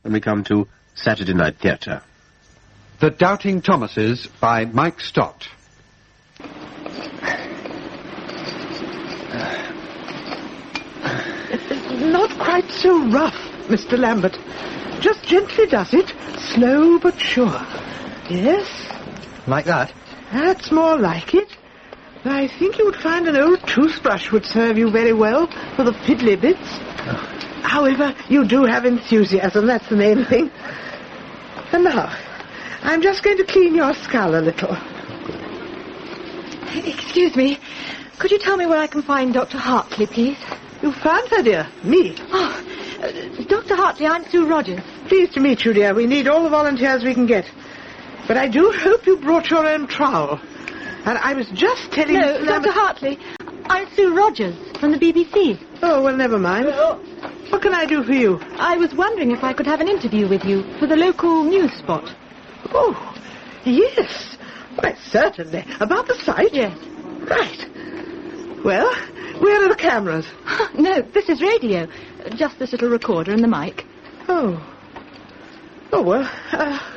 when we come to Saturday Night Theatre. The Doubting Thomases by Mike Stott. Not quite so rough, Mr. Lambert. Just gently does it, slow but sure. Yes? Like that? That's more like it. I think you would find an old toothbrush would serve you very well for the fiddly bits. Oh. However, you do have enthusiasm, that's the main thing. And now, I'm just going to clean your skull a little. Excuse me, could you tell me where I can find Dr. Hartley, please? You found her, dear. Me. Oh, Dr. Hartley, I'm Sue Rogers. Pleased to meet you, dear. We need all the volunteers we can get. But I do hope you brought your own trowel. And I was just telling... No, Dr. Hartley, I'm Sue Rogers from the BBC. Oh, well, never mind. What can I do for you? I was wondering if I could have an interview with you for the local news spot. Oh, yes. Why, certainly. About the site? Yes. Right. Well, where are the cameras? No, this is radio. Just this little recorder and the mic. Oh. Oh, well,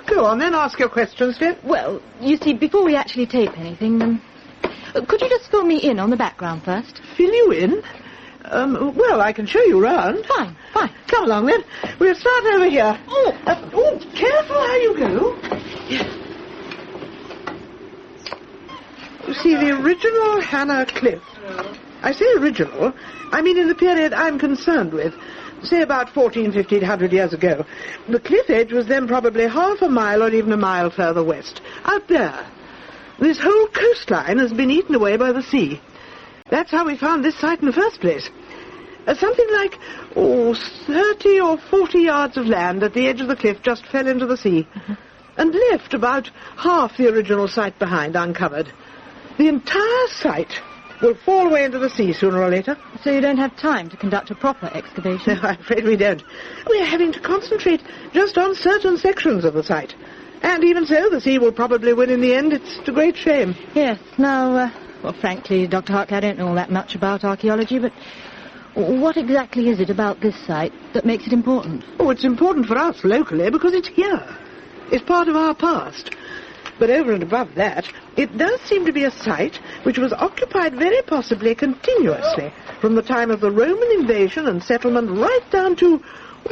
go on then, ask your questions, dear. Well, you see, before we actually tape anything, could you just fill me in on the background first? Fill you in? Well, I can show you around. Fine. Come along, then. We'll start over here. Oh, careful how you go. You see, the original Hannah Cliff. I say original, I mean in the period I'm concerned with. Say about 1,1500 years ago. The cliff edge was then probably half a mile or even a mile further west. Out there. This whole coastline has been eaten away by the sea. That's how we found this site in the first place. Something like, 30 or 40 yards of land at the edge of the cliff just fell into the sea. Mm-hmm. And left about half the original site behind, uncovered. The entire site will fall away into the sea sooner or later. So you don't have time to conduct a proper excavation? No, I'm afraid we don't. We're having to concentrate just on certain sections of the site. And even so, the sea will probably win in the end. It's a great shame. Yes. Now, well, frankly, Dr. Hartley, I don't know all that much about archaeology, but what exactly is it about this site that makes it important? Oh, it's important for us locally because it's here. It's part of our past. But over and above that, it does seem to be a site which was occupied very possibly continuously from the time of the Roman invasion and settlement right down to,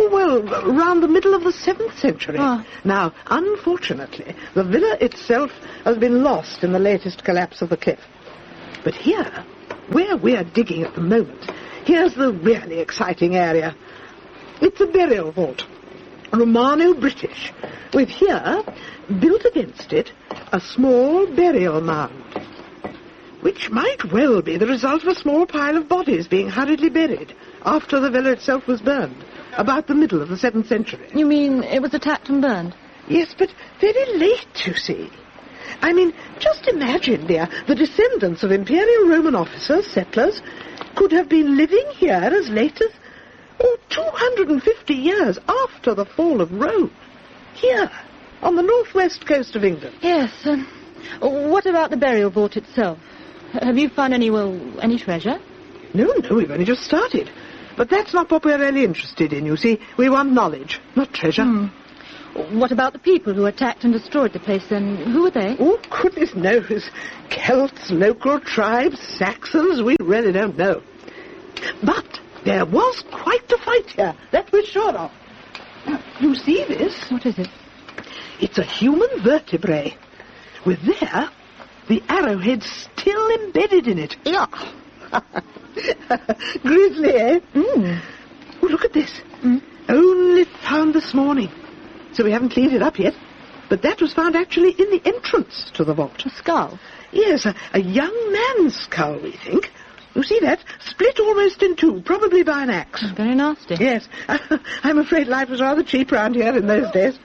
around the middle of the 7th century. Oh. Now, unfortunately, the villa itself has been lost in the latest collapse of the cliff. But here, where we're digging at the moment, here's the really exciting area. It's a burial vault, Romano-British, with here, built against it, a small burial mound, which might well be the result of a small pile of bodies being hurriedly buried after the villa itself was burned, about the middle of the 7th century. You mean it was attacked and burned? Yes, but very late, you see. I mean, just imagine, dear, the descendants of Imperial Roman officers, settlers, could have been living here as late as 250 years after the fall of Rome. Here, on the northwest coast of England. Yes. What about the burial vault itself? Have you found any treasure? No, we've only just started. But that's not what we're really interested in, you see. We want knowledge, not treasure. What about the people who attacked and destroyed the place, then? Who were they? Oh, goodness knows. Celts, local tribes, Saxons, we really don't know. But there was quite a fight here, that we're sure of. Now, you see this? What is it? It's a human vertebrae, with there the arrowhead still embedded in it. Yeah. Grisly, eh? Oh, look at this. Only found this morning. So we haven't cleaned it up yet. But that was found actually in the entrance to the vault. A skull? Yes, a young man's skull, we think. You see that? Split almost in two, probably by an axe. Very nasty. Yes. I'm afraid life was rather cheap round here in those days.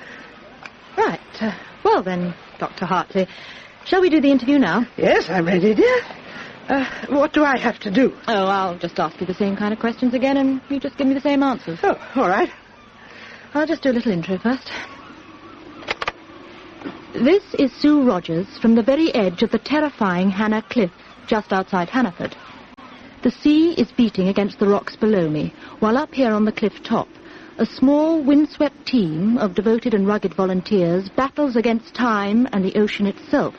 Right. Well then, Dr. Hartley, shall we do the interview now? Yes, I'm ready, dear. What do I have to do? Oh, I'll just ask you the same kind of questions again, and you just give me the same answers. Oh, all right. I'll just do a little intro first. This is Sue Rogers from the very edge of the terrifying Hannah Cliff, just outside Hannaford. The sea is beating against the rocks below me, while up here on the cliff top, a small, windswept team of devoted and rugged volunteers battles against time and the ocean itself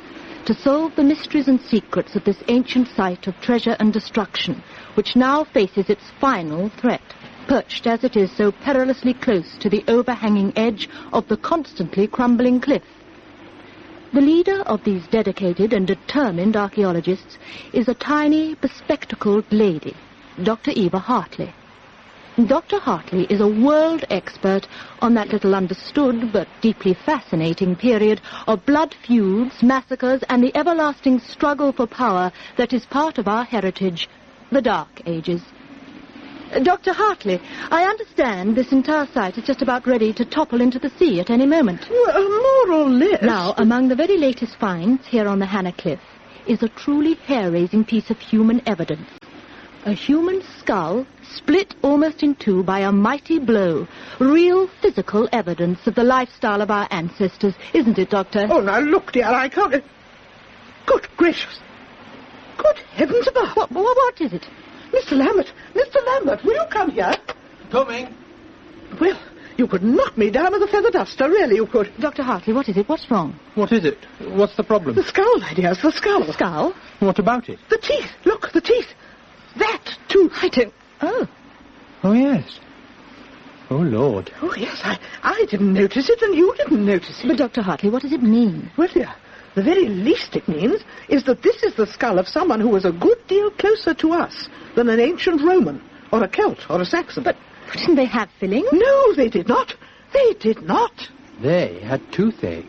to solve the mysteries and secrets of this ancient site of treasure and destruction, which now faces its final threat, perched as it is so perilously close to the overhanging edge of the constantly crumbling cliff. The leader of these dedicated and determined archaeologists is a tiny, bespectacled lady, Dr. Eva Hartley. Dr. Hartley is a world expert on that little understood but deeply fascinating period of blood feuds, massacres, and the everlasting struggle for power that is part of our heritage, the Dark Ages. Dr. Hartley, I understand this entire site is just about ready to topple into the sea at any moment. Well, more or less. Now, among the very latest finds here on the Hannah Cliff is a truly hair-raising piece of human evidence. A human skull split almost in two by a mighty blow. Real physical evidence of the lifestyle of our ancestors, isn't it, Doctor? Oh, now, look, dear, I can't... Good gracious. Good heavens above. What is it? Mr. Lambert, will you come here? Coming. Well, you could knock me down with a feather duster, really you could. Dr. Hartley, what is it? What's wrong? What is it? What's the problem? The skull, my dear, the skull. Skull? What about it? The teeth, look, the teeth. That tooth. I don't... Oh. Oh, yes. Oh, Lord. Oh, yes, I didn't notice it and you didn't notice it. But, Dr. Hartley, what does it mean? Well, dear, the very least it means is that this is the skull of someone who was a good deal closer to us than an ancient Roman, or a Celt, or a Saxon. But didn't they have fillings? No, they did not. They did not. They had toothache.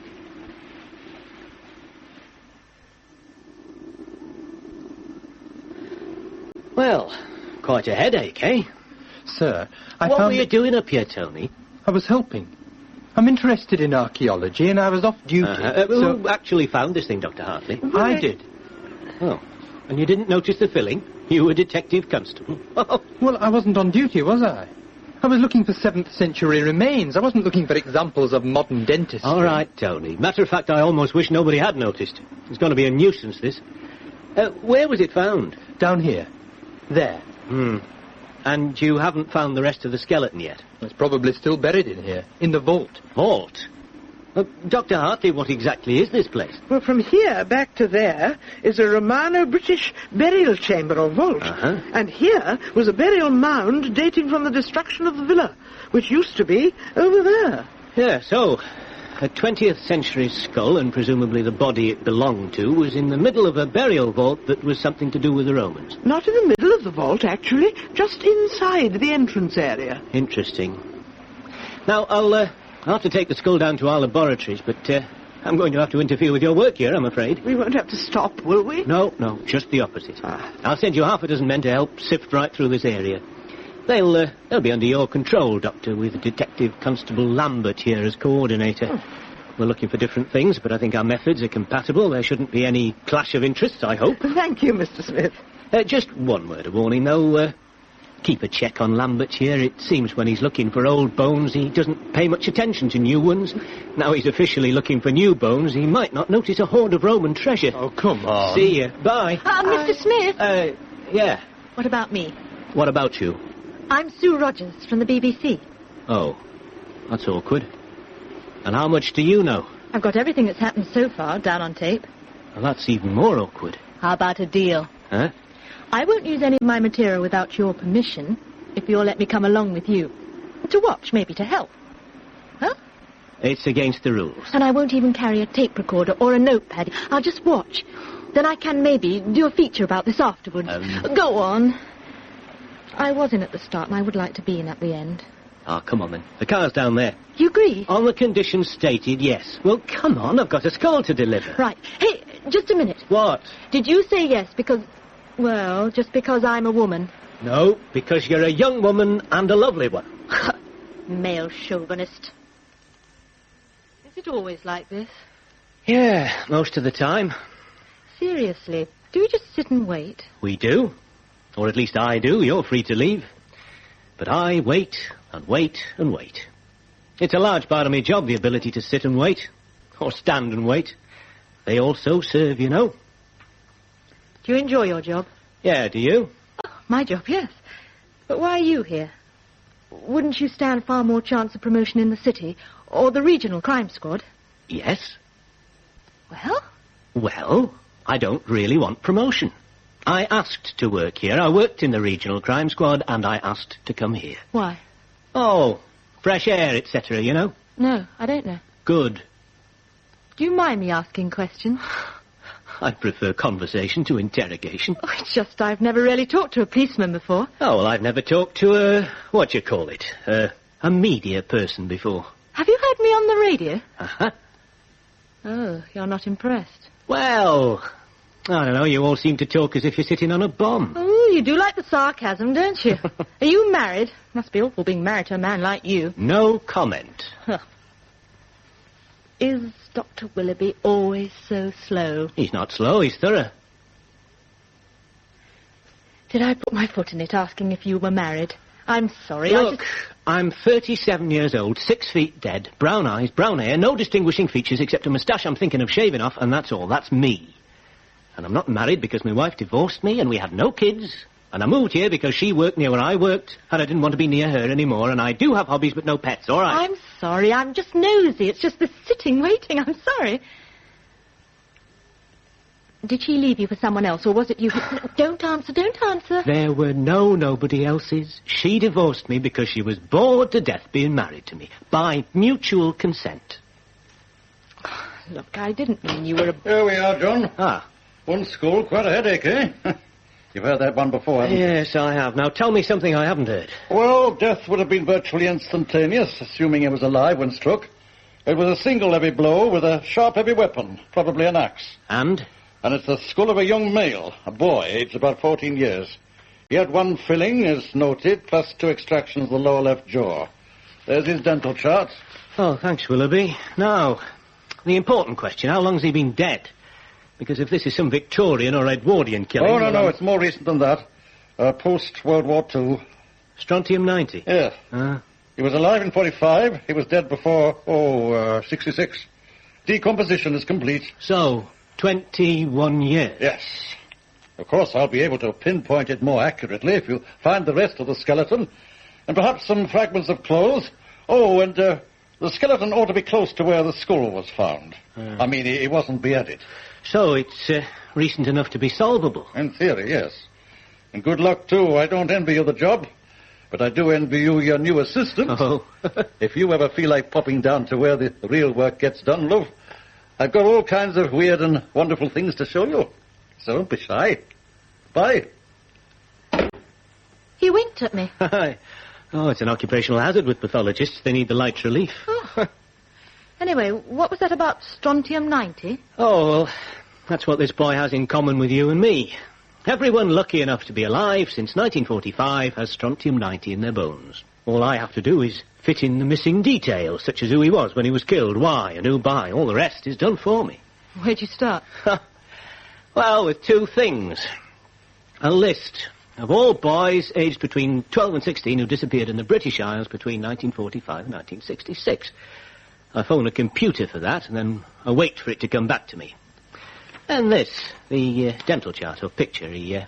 Well, quite a headache, eh? Sir, What were you doing up here, Tony? I was helping. I'm interested in archaeology, and I was off duty. Who actually found this thing, Dr. Hartley? I did. Oh, and you didn't notice the filling? You were detective constable. Well, I wasn't on duty, was I? I was looking for 7th century remains. I wasn't looking for examples of modern dentistry. All right, Tony. Matter of fact, I almost wish nobody had noticed. It's going to be a nuisance, this. Where was it found? Down here. There. And you haven't found the rest of the skeleton yet? It's probably still buried in here, in the vault. Vault? Dr. Hartley, what exactly is this place? Well, from here back to there is a Romano-British burial chamber or vault. And here was a burial mound dating from the destruction of the villa, which used to be over there. Yeah, so a 20th century skull, and presumably the body it belonged to, was in the middle of a burial vault that was something to do with the Romans. Not in the middle of the vault, actually, just inside the entrance area. Interesting. Now, I'll have to take the skull down to our laboratories, but I'm going to have to interfere with your work here, I'm afraid. We won't have to stop, will we? No, just the opposite. I'll send you half a dozen men to help sift right through this area. They'll be under your control, Doctor, with Detective Constable Lambert here as coordinator. We're looking for different things, but I think our methods are compatible. There shouldn't be any clash of interests, I hope. Thank you, Mr. Smith. Just one word of warning, though. Keep a check on Lambert here. It seems when he's looking for old bones, he doesn't pay much attention to new ones. Now he's officially looking for new bones, he might not notice a hoard of Roman treasure. Oh, come on. See you. Bye. Mr. Smith. Yeah. What about me? What about you? I'm Sue Rogers from the BBC. Oh, that's awkward. And how much do you know? I've got everything that's happened so far down on tape. Well, that's even more awkward. How about a deal? Huh? I won't use any of my material without your permission, if you'll let me come along with you. To watch, maybe to help. Huh? It's against the rules. And I won't even carry a tape recorder or a notepad. I'll just watch. Then I can maybe do a feature about this afterwards. Go on. I was in at the start, and I would like to be in at the end. Oh, come on then. The car's down there. You agree? On the conditions stated, yes. Well, come on, I've got a skull to deliver. Right. Hey, just a minute. What? Did you say yes because... Well, just because I'm a woman? No, because you're a young woman and a lovely one. Male chauvinist. Is it always like this? Yeah, most of the time. Seriously, do you just sit and wait? We do. Or at least I do. You're free to leave. But I wait and wait and wait. It's a large part of my job, the ability to sit and wait. Or stand and wait. They also serve, you know. Do you enjoy your job? Yeah, do you? Oh, my job, yes. But why are you here? wouldn't you stand far more chance of promotion in the city or the regional crime squad? Yes. Well? Well, I don't really want promotion. I asked to work here. I worked in the regional crime squad, and I asked to come here. Why? Oh, fresh air, etc., you know? No, I don't know. Good. Do you mind me asking questions? I prefer conversation to interrogation. Oh, it's just I've never really talked to a policeman before. Oh, well, I've never talked to a media person before. Have you heard me on the radio? Uh-huh. Oh, you're not impressed. Well, I don't know, you all seem to talk as if you're sitting on a bomb. Oh, you do like the sarcasm, don't you? Are you married? Must be awful being married to a man like you. No comment. Huh. Is Dr. Willoughby always so slow? He's not slow, he's thorough. Did I put my foot in it asking if you were married? I'm sorry. Look, I'm 37 years old, 6 feet dead, brown eyes, brown hair, no distinguishing features except a moustache I'm thinking of shaving off, and that's all. That's me. And I'm not married because my wife divorced me and we had no kids. And I moved here because she worked near where I worked, and I didn't want to be near her anymore, and I do have hobbies but no pets, all right? I'm sorry, I'm just nosy. It's just the sitting waiting, I'm sorry. Did she leave you for someone else, or was it you who... Don't answer. There were nobody else's. She divorced me because she was bored to death being married to me, by mutual consent. Look, I didn't mean you were a... Here we are, John. Ah. One school, quite a headache, eh? You've heard that one before, haven't you? Yes, I have. Now, tell me something I haven't heard. Well, death would have been virtually instantaneous, assuming he was alive when struck. It was a single heavy blow with a sharp, heavy weapon, probably an axe. And? And it's the skull of a young male, a boy, aged about 14 years. He had one filling, as noted, plus 2 extractions of the lower left jaw. There's his dental chart. Oh, thanks, Willoughby. Now, the important question, how long's he been dead? Because if this is some Victorian or Edwardian killing... Oh, no, it's more recent than that. Post-World War II. Strontium-90? Yes. He was alive in 45. He was dead before, 66. Decomposition is complete. So, 21 years? Yes. Of course, I'll be able to pinpoint it more accurately if you find the rest of the skeleton. And perhaps some fragments of clothes. Oh, and the skeleton ought to be close to where the skull was found. I mean, he wasn't beheaded. So it's recent enough to be solvable? In theory, yes. And good luck, too. I don't envy you the job, but I do envy you your new assistant. Oh. If you ever feel like popping down to where the real work gets done, love, I've got all kinds of weird and wonderful things to show you. So don't be shy. Bye. He winked at me. Oh, it's an occupational hazard with pathologists. They need the light relief. Oh. Anyway, what was that about strontium-90? Oh, well, that's what this boy has in common with you and me. Everyone lucky enough to be alive since 1945 has strontium-90 in their bones. All I have to do is fit in the missing details, such as who he was when he was killed, why, and who by. All the rest is done for me. Where'd you start? Well, with 2 things. A list of all boys aged between 12 and 16 who disappeared in the British Isles between 1945 and 1966. I phone a computer for that, and then I wait for it to come back to me. And this, the dental chart or picture, he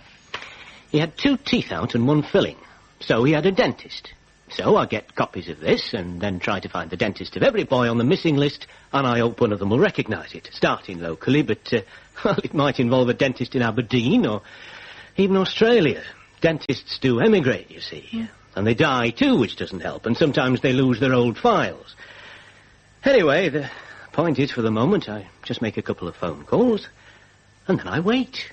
had 2 teeth out and 1 filling. So he had a dentist. So I get copies of this, and then try to find the dentist of every boy on the missing list, and I hope one of them will recognise it, starting locally, but, well, it might involve a dentist in Aberdeen, or even Australia. Dentists do emigrate, you see. Yeah. And they die too, which doesn't help, and sometimes they lose their old files. Anyway, the point is, for the moment, I just make a couple of phone calls, and then I wait,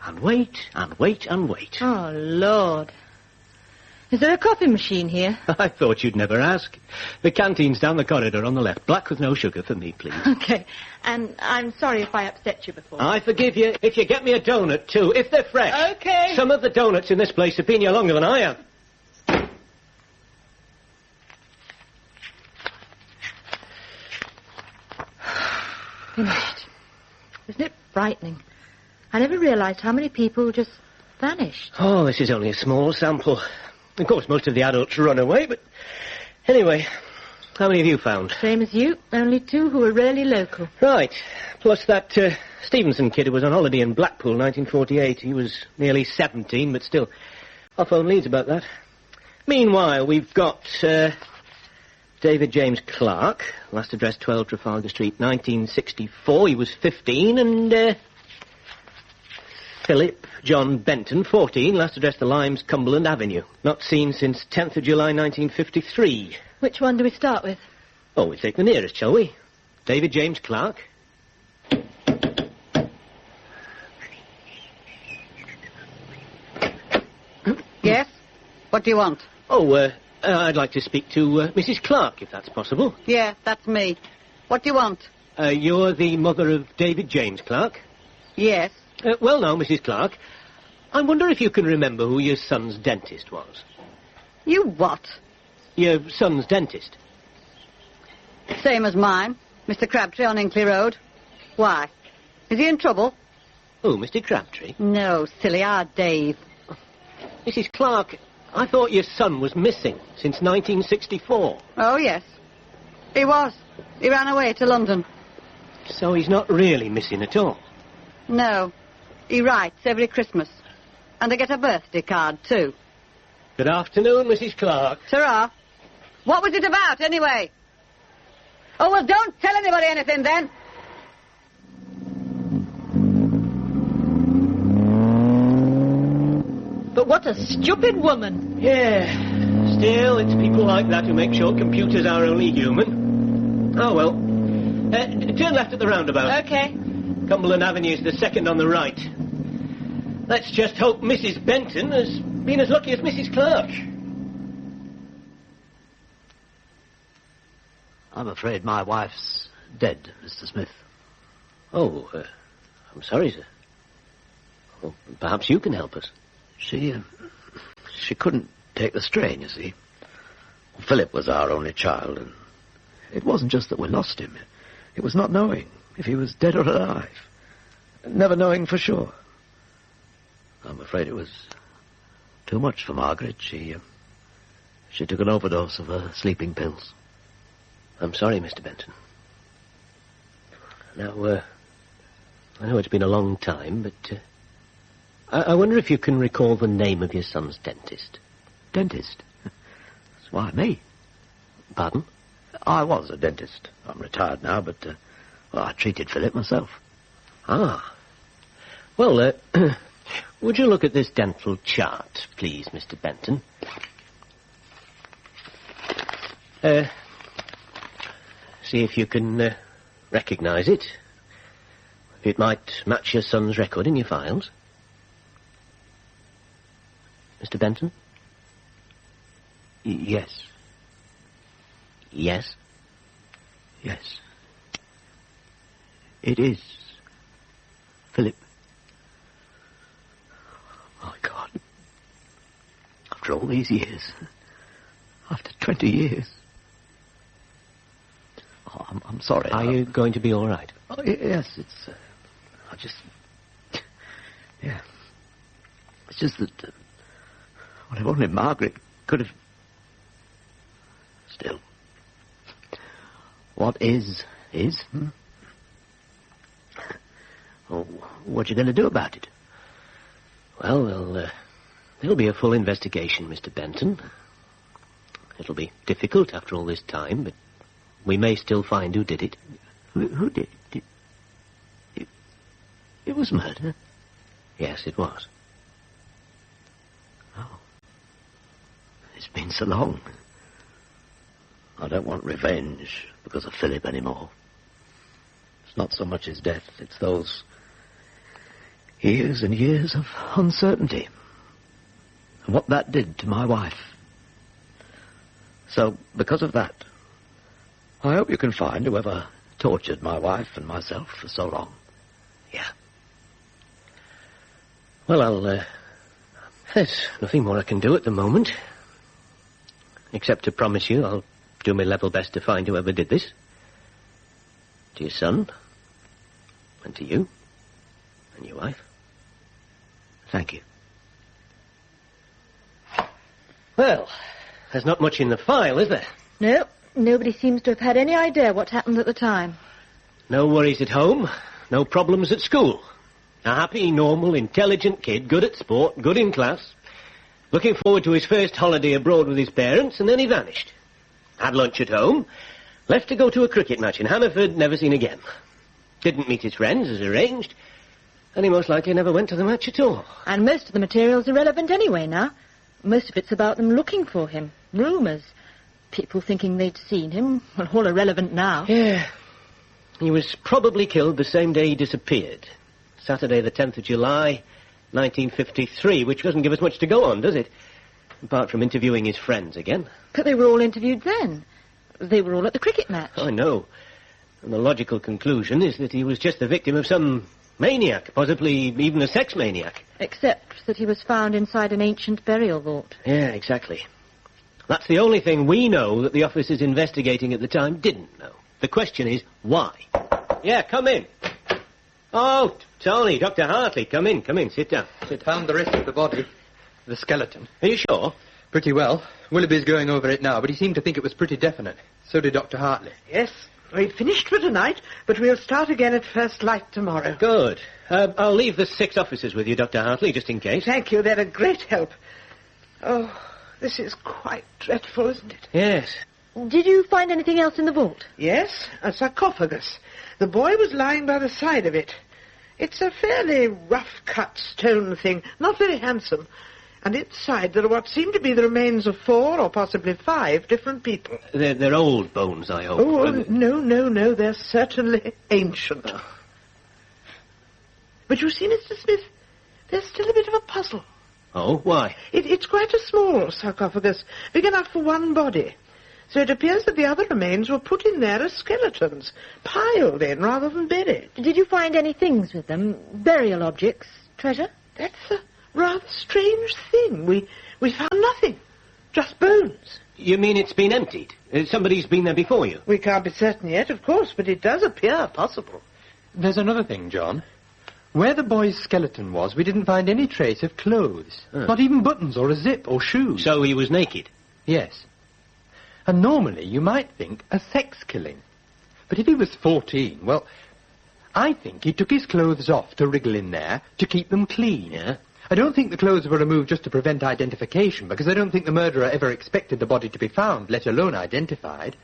and wait, and wait, and wait. Oh, Lord. Is there a coffee machine here? I thought you'd never ask. The canteen's down the corridor on the left. Black with no sugar for me, please. Okay. And I'm sorry if I upset you before. I forgive you if you get me a donut, too, if they're fresh. Okay. Some of the donuts in this place have been here longer than I have. Finished. Isn't it frightening? I never realised how many people just vanished. Oh, this is only a small sample. Of course, most of the adults run away, but... Anyway, how many have you found? Same as you, only 2 who are really local. Right. Plus that Stevenson kid who was on holiday in Blackpool, 1948. He was nearly 17, but still. I'll phone Leeds about that. Meanwhile, we've got David James Clark, last address 12 Trafalgar Street, 1964. He was 15, and Philip John Benton, 14, last address The Limes, Cumberland Avenue. Not seen since 10th of July 1953. Which one do we start with? Oh, we'll take the nearest, shall we? David James Clark. Yes? What do you want? Oh, I'd like to speak to Mrs. Clark, if that's possible. Yeah, that's me. What do you want? You're the mother of David James Clark? Yes. Well, now, Mrs. Clark, I wonder if you can remember who your son's dentist was. You what? Your son's dentist. Same as mine. Mr. Crabtree on Inkley Road. Why? Is he in trouble? Oh, Mr. Crabtree? No, silly, our Dave. Mrs. Clark, I thought your son was missing since 1964. Oh, yes. He was. He ran away to London. So he's not really missing at all? No. He writes every Christmas. And they get a birthday card, too. Good afternoon, Mrs. Clark. Ta-ra. What was it about, anyway? Oh, well, don't tell anybody anything, then. But what a stupid woman. Yeah. Still, it's people like that who make sure computers are only human. Oh, well. Turn left at the roundabout. Okay. Cumberland Avenue is the second on the right. Let's just hope Mrs. Benton has been as lucky as Mrs. Clark. I'm afraid my wife's dead, Mr. Smith. Oh, I'm sorry, sir. Well, perhaps you can help us. She couldn't take the strain, you see. Philip was our only child, and it wasn't just that we lost him. It was not knowing if he was dead or alive. Never knowing for sure. I'm afraid it was too much for Margaret. She took an overdose of her sleeping pills. I'm sorry, Mr. Benton. Now, I know it's been a long time, but I wonder if you can recall the name of your son's dentist. Dentist? That's why, me. Pardon? I was a dentist. I'm retired now, but I treated Philip myself. Ah. Well, would you look at this dental chart, please, Mr. Benton? See if you can recognize it. It might match your son's record in your files. Mr. Benton? Yes. Yes? Yes. It is Philip. My God. After all these years. After 20 years. Oh, I'm sorry. Are you going to be all right? Oh, yes, it's... I just... Yeah. It's just that... well, if only Margaret could have... Still. What is... Hmm? Oh, what you going to do about it? Well, there'll be a full investigation, Mr. Benton. It'll be difficult after all this time, but we may still find who did it. Who did it? It was murder? Yes, it was. Oh. It's been so long. I don't want revenge because of Philip anymore. It's not so much his death, it's those years and years of uncertainty. And what that did to my wife. So, because of that, I hope you can find whoever tortured my wife and myself for so long. Yeah. Well, there's nothing more I can do at the moment. Except to promise you I'll do my level best to find whoever did this. To your son. And to you. And your wife. Thank you. Well, there's not much in the file, is there? No, nobody seems to have had any idea what happened at the time. No worries at home. No problems at school. A happy, normal, intelligent kid, good at sport, good in class. Looking forward to his first holiday abroad with his parents, and then he vanished. Had lunch at home, left to go to a cricket match in Hammerford, never seen again. Didn't meet his friends as arranged, and he most likely never went to the match at all. And most of the material's irrelevant anyway now. Most of it's about them looking for him. Rumours. People thinking they'd seen him. Well, all irrelevant now. Yeah. He was probably killed the same day he disappeared. Saturday the 10th of July, 1953, which doesn't give us much to go on, does it? Apart from interviewing his friends again. But they were all interviewed then. They were all at the cricket match. I know. And the logical conclusion is that he was just the victim of some maniac, possibly even a sex maniac. Except that he was found inside an ancient burial vault. Yeah, exactly. That's the only thing we know that the officers investigating at the time didn't know. The question is, why? Yeah, come in. Oh, Tony, Dr. Hartley, come in, sit down. Found the rest of the body, the skeleton. Are you sure? Pretty well. Willoughby's going over it now, but he seemed to think it was pretty definite. So did Dr. Hartley. Yes, we've finished for tonight, but we'll start again at first light tomorrow. Good. I'll leave the 6 officers with you, Dr. Hartley, just in case. Thank you, they're a great help. Oh, this is quite dreadful, isn't it? Yes. Did you find anything else in the vault? Yes, a sarcophagus. The boy was lying by the side of it. It's a fairly rough-cut stone thing, not very handsome. And inside there are what seem to be the remains of 4 or possibly 5 different people. They're old bones, I hope. Oh, no, they're certainly ancient. Oh. But you see, Mr. Smith, there's still a bit of a puzzle. Oh, why? It's quite a small sarcophagus, big enough for one body. So it appears that the other remains were put in there as skeletons, piled in rather than buried. Did you find any things with them? Burial objects? Treasure? That's a rather strange thing. We found nothing. Just bones. You mean it's been emptied? Somebody's been there before you? We can't be certain yet, of course, but it does appear possible. There's another thing, John. Where the boy's skeleton was, we didn't find any trace of clothes. Not even buttons or a zip or shoes. So he was naked? Yes. And normally you might think a sex killing. But if he was 14, well, I think he took his clothes off to wriggle in there to keep them clean. Yeah? I don't think the clothes were removed just to prevent identification, because I don't think the murderer ever expected the body to be found, let alone identified.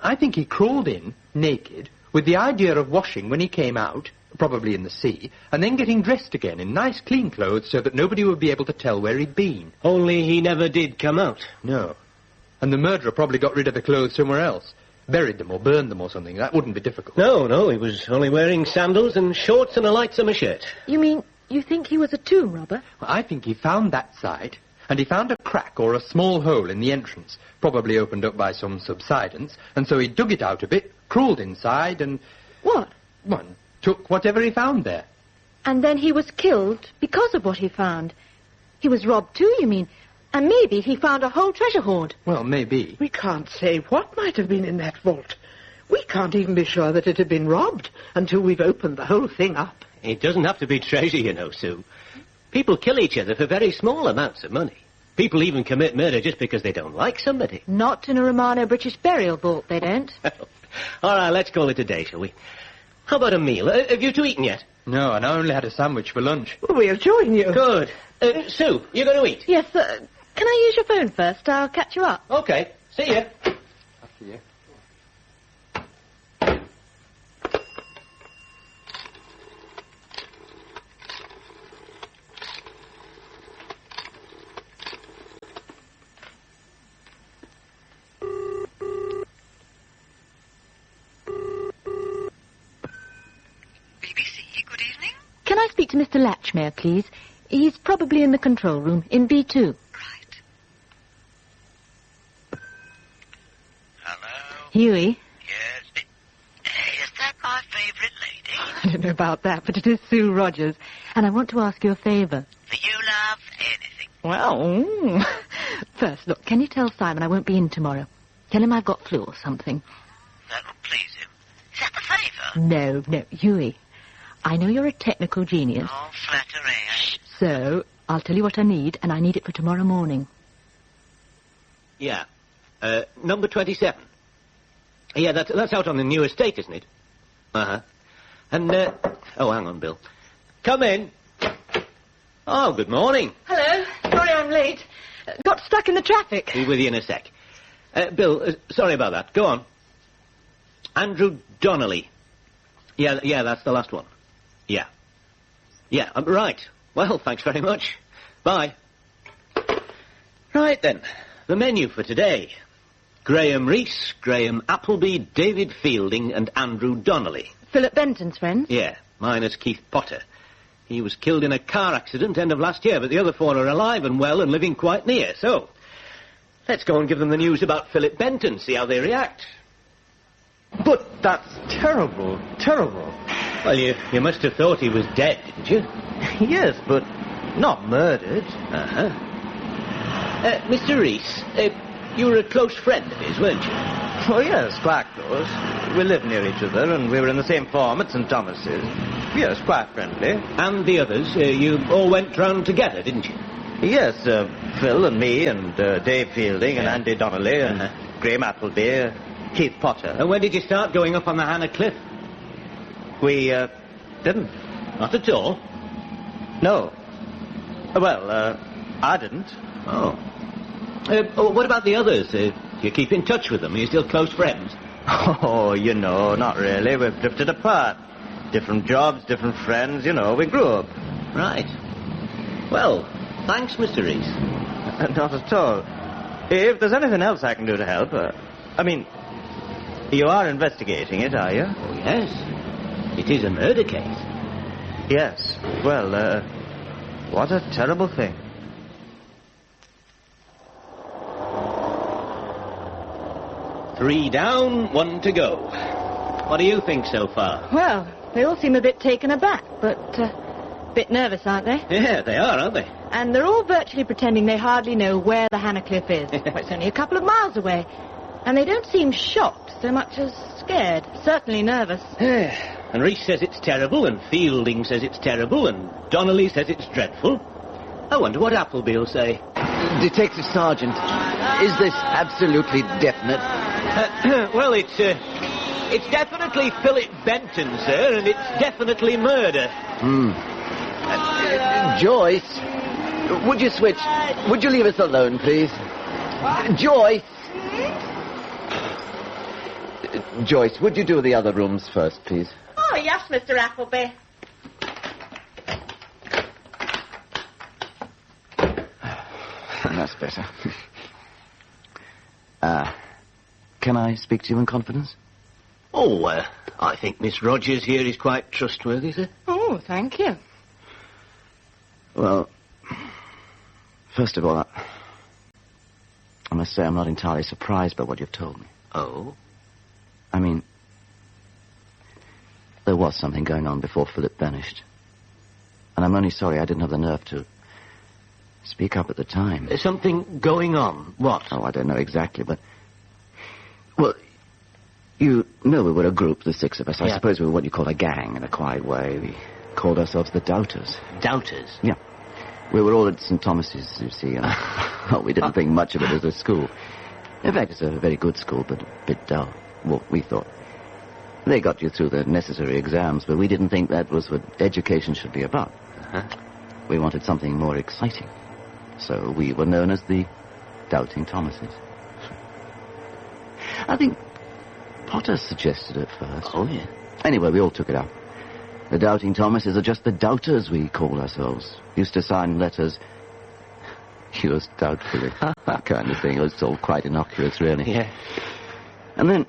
I think he crawled in, naked, with the idea of washing when he came out, probably in the sea, and then getting dressed again in nice clean clothes so that nobody would be able to tell where he'd been. Only he never did come out. No. And the murderer probably got rid of the clothes somewhere else. Buried them or burned them or something. That wouldn't be difficult. No, he was only wearing sandals and shorts and a light summer shirt. You mean you think he was a tomb robber? Well, I think he found that site, and he found a crack or a small hole in the entrance, probably opened up by some subsidence, and so he dug it out a bit, crawled inside, and... What? Well, took whatever he found there. And then he was killed because of what he found. He was robbed too, you mean? And maybe he found a whole treasure hoard. Well, maybe. We can't say what might have been in that vault. We can't even be sure that it had been robbed until we've opened the whole thing up. It doesn't have to be treasure, you know, Sue. People kill each other for very small amounts of money. People even commit murder just because they don't like somebody. Not in a Romano-British burial vault, they don't. All right, let's call it a day, shall we? How about a meal? Have you two eaten yet? No, and I only had a sandwich for lunch. We'll join you. Good. Sue, you going to eat? Yes, can I use your phone first? I'll catch you up. Okay. See ya. After you. BBC, good evening. Can I speak to Mr. Latchmere, please? He's probably in the control room, in B2. Right. Hello? Huey? Yes. Is that my favourite lady? I don't know about that, but it is Sue Rogers. And I want to ask you a favour. Do you love anything? Well, first, look, can you tell Simon I won't be in tomorrow? Tell him I've got flu or something. That'll please him. Is that the favour? No, Huey. I know you're a technical genius. Oh, flattery. So, I'll tell you what I need, and I need it for tomorrow morning. Yeah. Number 27. Yeah, that's out on the new estate, isn't it? Uh-huh. And, oh, hang on, Bill. Come in. Oh, good morning. Hello. Sorry Sorry I'm late. Got stuck in the traffic. Be with you in a sec. Bill, sorry about that. Go on. Andrew Donnelly. Yeah, that's the last one. Yeah. Yeah, right. Well, thanks very much. Bye. Right then, the menu for today. Graham Rees, Graham Appleby, David Fielding and Andrew Donnelly. Philip Benton's friends? Yeah, minus Keith Potter. He was killed in a car accident end of last year, but the other four are alive and well and living quite near, so... Let's go and give them the news about Philip Benton, see how they react. But that's terrible, terrible. Well, you must have thought he was dead, didn't you? Yes, but not murdered. Uh-huh. Mr. Rees, you were a close friend of his, weren't you? Oh, yes, quite close. We lived near each other, and we were in the same farm at St. Thomas's. Yes, quite friendly. And the others, you all went round together, didn't you? Yes, Phil and me and Dave Fielding and Andy Donnelly and Graham Appleby, Keith Potter. And when did you start going up on the Hannah Cliff? We didn't. Not at all? No. Well, I didn't. Oh. What about the others? Do you keep in touch with them? Are you still close friends? Oh, not really. We've drifted apart. Different jobs, different friends, we grew up. Right. Well, thanks, Mr. Rees. Not at all. If there's anything else I can do to help, you are investigating it, are you? Oh, yes. It is a murder case. Yes. Well, what a terrible thing. Three down, one to go. What do you think so far? Well, they all seem a bit taken aback, but a bit nervous, aren't they? Yeah, they are, aren't they? And they're all virtually pretending they hardly know where the Hannah Cliff is. Well, it's only a couple of miles away. And they don't seem shocked so much as scared. Certainly nervous. And Rees says it's terrible, and Fielding says it's terrible, and Donnelly says it's dreadful. I wonder what Appleby will say. Detective Sergeant, is this absolutely definite? Well, it's definitely Philip Benton, sir, and it's definitely murder. Joyce, would you switch? Would you leave us alone, please? Joyce! Joyce, would you do the other rooms first, please? Oh, yes, Mr. Appleby. That's better. Can I speak to you in confidence? Oh, I think Miss Rogers here is quite trustworthy, sir. Oh, thank you. Well, first of all, I must say I'm not entirely surprised by what you've told me. Oh? I mean, there was something going on before Philip vanished. And I'm only sorry I didn't have the nerve to speak up at the time. There's something going on? What? Oh, I don't know exactly, but... Well, you know we were a group, the six of us. I suppose we were what you call a gang in a quiet way. We called ourselves the Doubters. Doubters? Yeah. We were all at St. Thomas's, you see, and well, we didn't think much of it as a school. In fact, it's a very good school, but a bit dull, what we thought. They got you through the necessary exams, but we didn't think that was what education should be about. We wanted something more exciting. So we were known as the Doubting Thomases. I think Potter suggested it first. Oh, yeah. Anyway, we all took it up. The Doubting Thomases are just the Doubters, we called ourselves. Used to sign letters. Yours doubtfully. That kind of thing. It was all quite innocuous, really. Yeah. And then,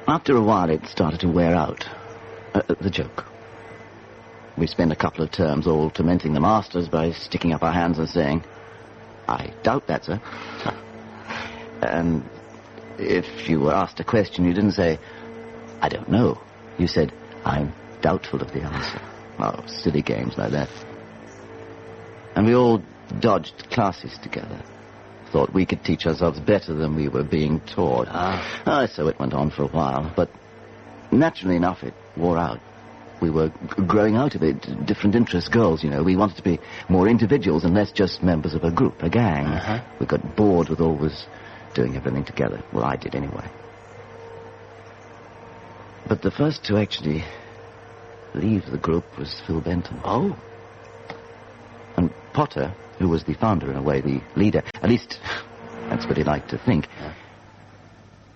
after a while, it started to wear out. The joke. We spent a couple of terms all tormenting the masters by sticking up our hands and saying, I doubt that, sir. And if you were asked a question, you didn't say, I don't know. You said, I'm doubtful of the answer. Oh, silly games like that. And we all dodged classes together. Thought we could teach ourselves better than we were being taught. So it went on for a while, but naturally enough, it wore out. We were growing out of it, different interests, goals, We wanted to be more individuals and less just members of a group, a gang. We got bored with always doing everything together. Well, I did anyway. But the first to actually leave the group was Phil Benton. Oh. And Potter, who was the founder in a way, the leader, at least that's what he liked to think.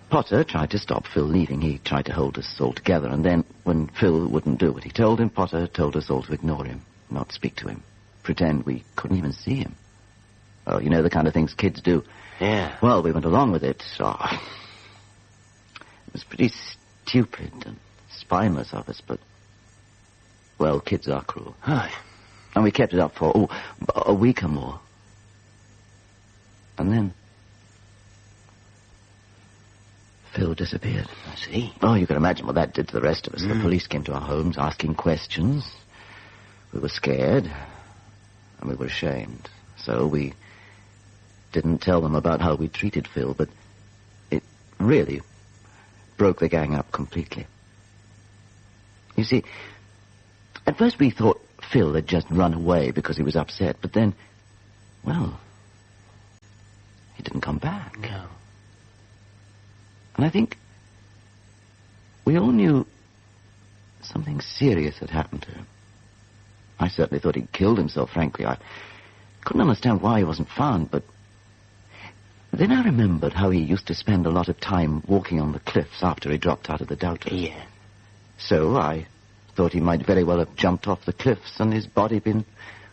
Potter tried to stop Phil leaving. He tried to hold us all together, and then when Phil wouldn't do what he told him, Potter told us all to ignore him, not speak to him, pretend we couldn't even see him. Oh, you know the kind of things kids do. Yeah. Well, we went along with it. Oh, it was pretty stupid and spineless of us, but, well, kids are cruel. Aye. And we kept it up for, a week or more. And then Phil disappeared. I see. Oh, you can imagine what that did to the rest of us. The police came to our homes asking questions. We were scared, and we were ashamed. So we didn't tell them about how we treated Phil, but it really broke the gang up completely. You see, at first we thought Phil had just run away because he was upset, but then, well, he didn't come back. No. And I think we all knew something serious had happened to him. I certainly thought he'd killed himself, frankly. I couldn't understand why he wasn't found, but then I remembered how he used to spend a lot of time walking on the cliffs after he dropped out of the Doubters. Yeah. So I thought he might very well have jumped off the cliffs and his body been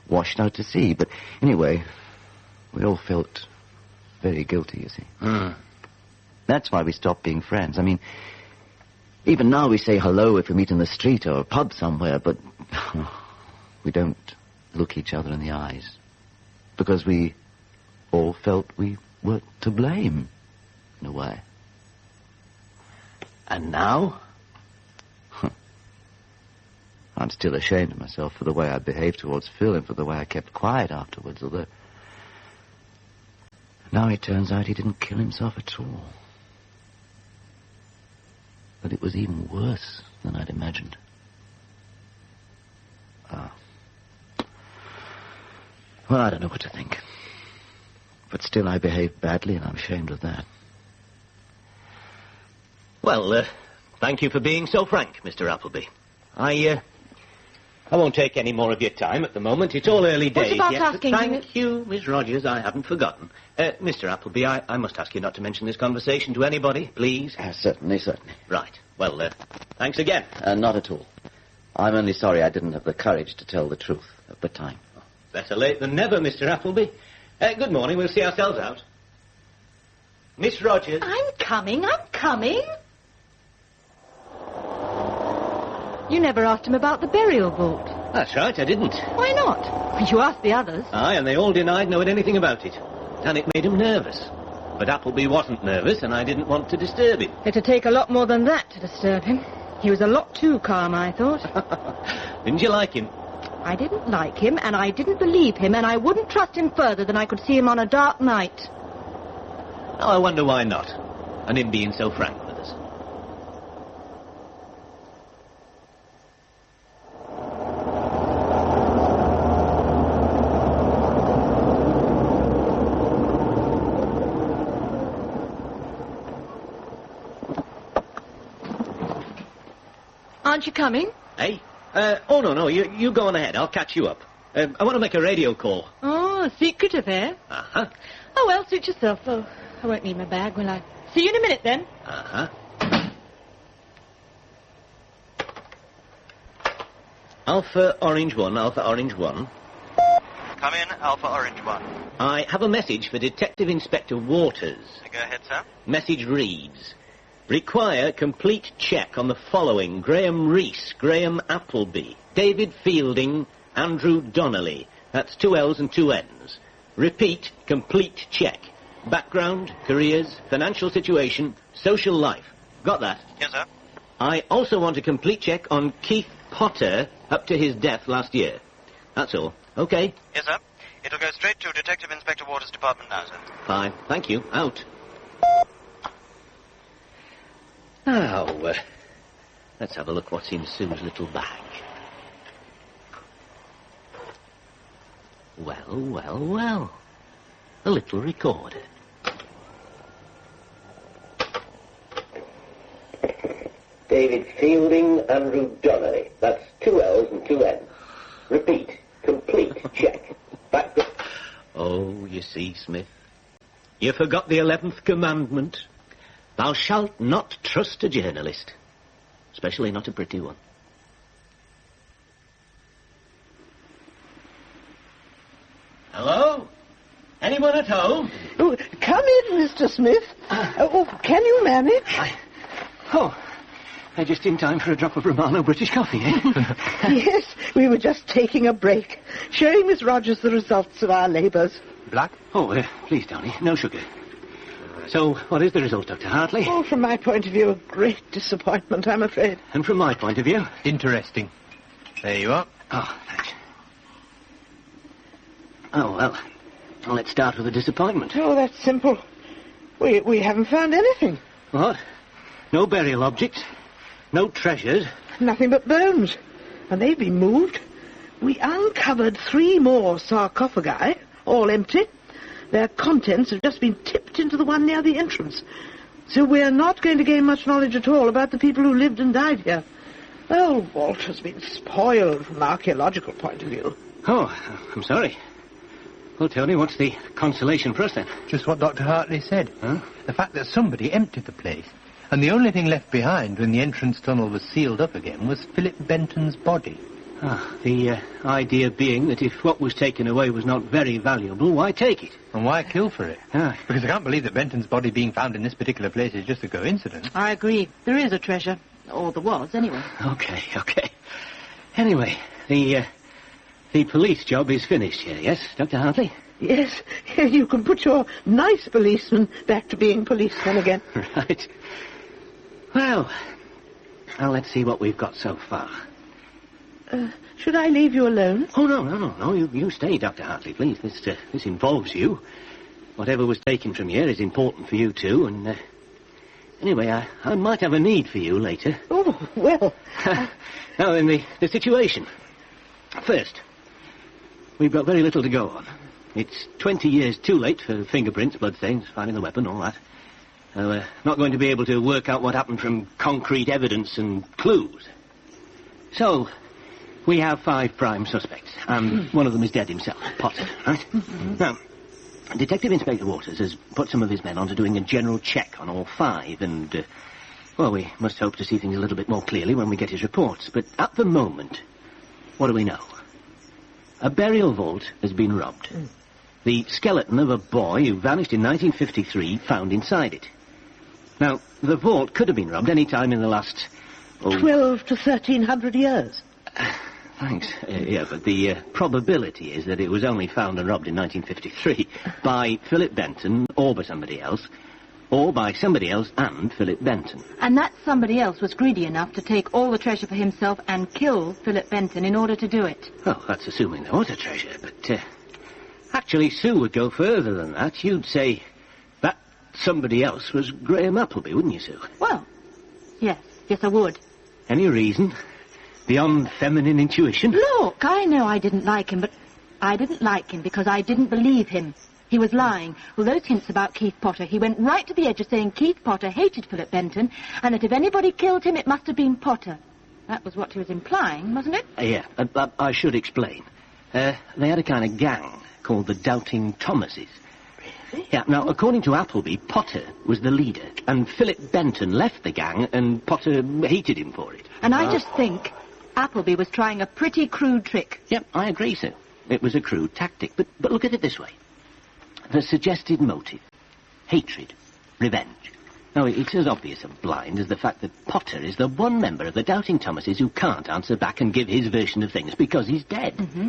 washed out to sea. But anyway, we all felt very guilty, you see. That's why we stopped being friends. I mean, even now we say hello if we meet in the street or a pub somewhere, but we don't look each other in the eyes. Because we all felt we were to blame, in a way. And now? I'm still ashamed of myself for the way I behaved towards Phil and for the way I kept quiet afterwards, although now it turns out he didn't kill himself at all. But it was even worse than I'd imagined. Well, I don't know what to think. But still, I behaved badly, and I'm ashamed of that. Well, thank you for being so frank, Mr. Appleby. I won't take any more of your time at the moment. It's all early days What about yet. asking Thank you, Miss Rogers. I haven't forgotten. Mr. Appleby, I must ask you not to mention this conversation to anybody, please. Certainly. Right. Well, thanks again. Not at all. I'm only sorry I didn't have the courage to tell the truth at the time. Better late than never, Mr. Appleby. Good morning. We'll see ourselves out. Miss Rogers. I'm coming. You never asked him about the burial vault. That's right, I didn't. Why not? You asked the others. Aye, and they all denied knowing anything about it. And it made him nervous. But Appleby wasn't nervous, and I didn't want to disturb him. It'd take a lot more than that to disturb him. He was a lot too calm, I thought. Didn't you like him? I didn't like him, and I didn't believe him, and I wouldn't trust him further than I could see him on a dark night. Oh, I wonder why not. And him being so frank with us. Aren't you coming? Hey? No. You go on ahead. I'll catch you up. I want to make a radio call. Oh, a secret affair? Uh-huh. Oh, well, suit yourself. Oh, I won't need my bag, will I? See you in a minute, then. Uh-huh. Alpha Orange 1. Come in, Alpha Orange 1. I have a message for Detective Inspector Waters. Go ahead, sir. Message reads, require complete check on the following: Graham Reese, Graham Appleby, David Fielding, Andrew Donnelly. That's 2 L's and 2 N's. Repeat, complete check. Background, careers, financial situation, social life. Got that? Yes, sir. I also want a complete check on Keith Potter up to his death last year. That's all. Okay. Yes, sir. It'll go straight to Detective Inspector Waters' department now, sir. Fine. Thank you. Out. Now, let's have a look what's in Sue's little bag. Well. A little recorder. David Fielding, Andrew Donnelly. That's 2 L's and 2 N's. Repeat. Complete check. Oh, you see, Smith, you forgot the 11th commandment. Thou shalt not trust a journalist, especially not a pretty one. Hello? Anyone at home? Oh, come in, Mr. Smith. Can you manage? Just in time for a drop of Romano British coffee, eh? Yes, we were just taking a break, showing Miss Rogers the results of our labours. Black? Please, Tony, no sugar. So, what is the result, Dr. Hartley? Oh, from my point of view, a great disappointment, I'm afraid. And from my point of view? Interesting. There you are. Oh, thanks. Oh, well, let's start with the disappointment. Oh, that's simple. We haven't found anything. What? No burial objects? No treasures? Nothing but bones. And they've been moved. We uncovered 3 more sarcophagi, all empty. Their contents have just been tipped into the one near the entrance. So we're not going to gain much knowledge at all about the people who lived and died here. Oh, Walter's been spoiled from an archaeological point of view. Oh, I'm sorry. Well, Tony, what's the consolation for us, then? Just what Dr. Hartley said. Huh? The fact that somebody emptied the place. And the only thing left behind when the entrance tunnel was sealed up again was Philip Benton's body. The idea being that if what was taken away was not very valuable, why take it? And why kill for it? Because I can't believe that Benton's body being found in this particular place is just a coincidence. I agree. There is a treasure. Or there was, anyway. Okay. Anyway, the police job is finished here, yes, Dr. Hartley? Yes, you can put your nice policemen back to being policemen again. Right. Well, now let's see what we've got so far. Should I leave you alone? Oh, no. You stay, Dr. Hartley, please. This involves you. Whatever was taken from you is important for you, too, and... Anyway, I might have a need for you later. Oh, well... Now then, the situation. First, we've got very little to go on. It's 20 years too late for fingerprints, bloodstains, finding the weapon, all that. We're not going to be able to work out what happened from concrete evidence and clues. So, we have 5 prime suspects, and one of them is dead himself, Potter, right? Mm-hmm. Now, Detective Inspector Waters has put some of his men on to doing a general check on all 5, and, we must hope to see things a little bit more clearly when we get his reports. But at the moment, what do we know? A burial vault has been robbed. The skeleton of a boy who vanished in 1953 found inside it. Now, the vault could have been robbed any time in the last... 12 to 1300 years. Thanks. But the probability is that it was only found and robbed in 1953 by Philip Benton or by somebody else, or by somebody else and Philip Benton. And that somebody else was greedy enough to take all the treasure for himself and kill Philip Benton in order to do it. Well, that's assuming there was a treasure, but actually Sue would go further than that. You'd say that somebody else was Graham Appleby, wouldn't you, Sue? Well, yes, I would. Any reason? Beyond feminine intuition? Look, I know I didn't like him, but I didn't like him because I didn't believe him. He was lying. Well, those hints about Keith Potter, he went right to the edge of saying Keith Potter hated Philip Benton, and that if anybody killed him, it must have been Potter. That was what he was implying, wasn't it? Yeah, I should explain. They had a kind of gang called the Doubting Thomases. Really? Yeah, now, according to Appleby, Potter was the leader, and Philip Benton left the gang, and Potter hated him for it. And I just think Appleby was trying a pretty crude trick. Yep, I agree, Sue. It was a crude tactic, but look at it this way. The suggested motive. Hatred. Revenge. Now, it's as obvious and blind as the fact that Potter is the one member of the Doubting Thomases who can't answer back and give his version of things because he's dead. Mm-hmm.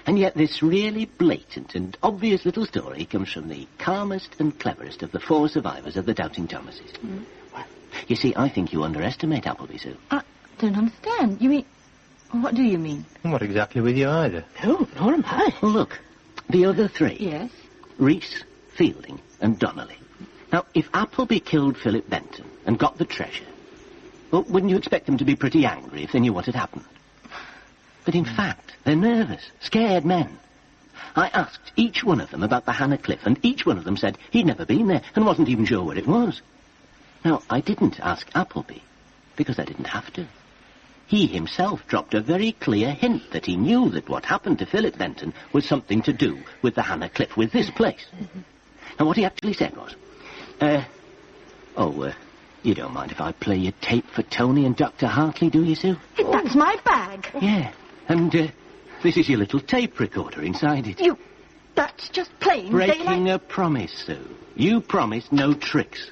And yet this really blatant and obvious little story comes from the calmest and cleverest of the 4 survivors of the Doubting Thomases. Mm. Well, you see, I think you underestimate Appleby, Sue. I don't understand. You mean... What do you mean? I'm not exactly with you either. No, nor am I. Well, look, the other 3. Yes? Reese, Fielding, and Donnelly. Now, if Appleby killed Philip Benton and got the treasure, well, wouldn't you expect them to be pretty angry if they knew what had happened? But in fact, they're nervous, scared men. I asked each one of them about the Hannah Cliff, and each one of them said he'd never been there and wasn't even sure where it was. Now, I didn't ask Appleby, because I didn't have to. he himself dropped a very clear hint that he knew that what happened to Philip Benton was something to do with the Hannah Cliff, with this place. And what he actually said was, you don't mind if I play your tape for Tony and Dr. Hartley, do you, Sue? That's my bag. Yeah, and this is your little tape recorder inside it. That's just plain Breaking a promise, Sue. You promised no tricks.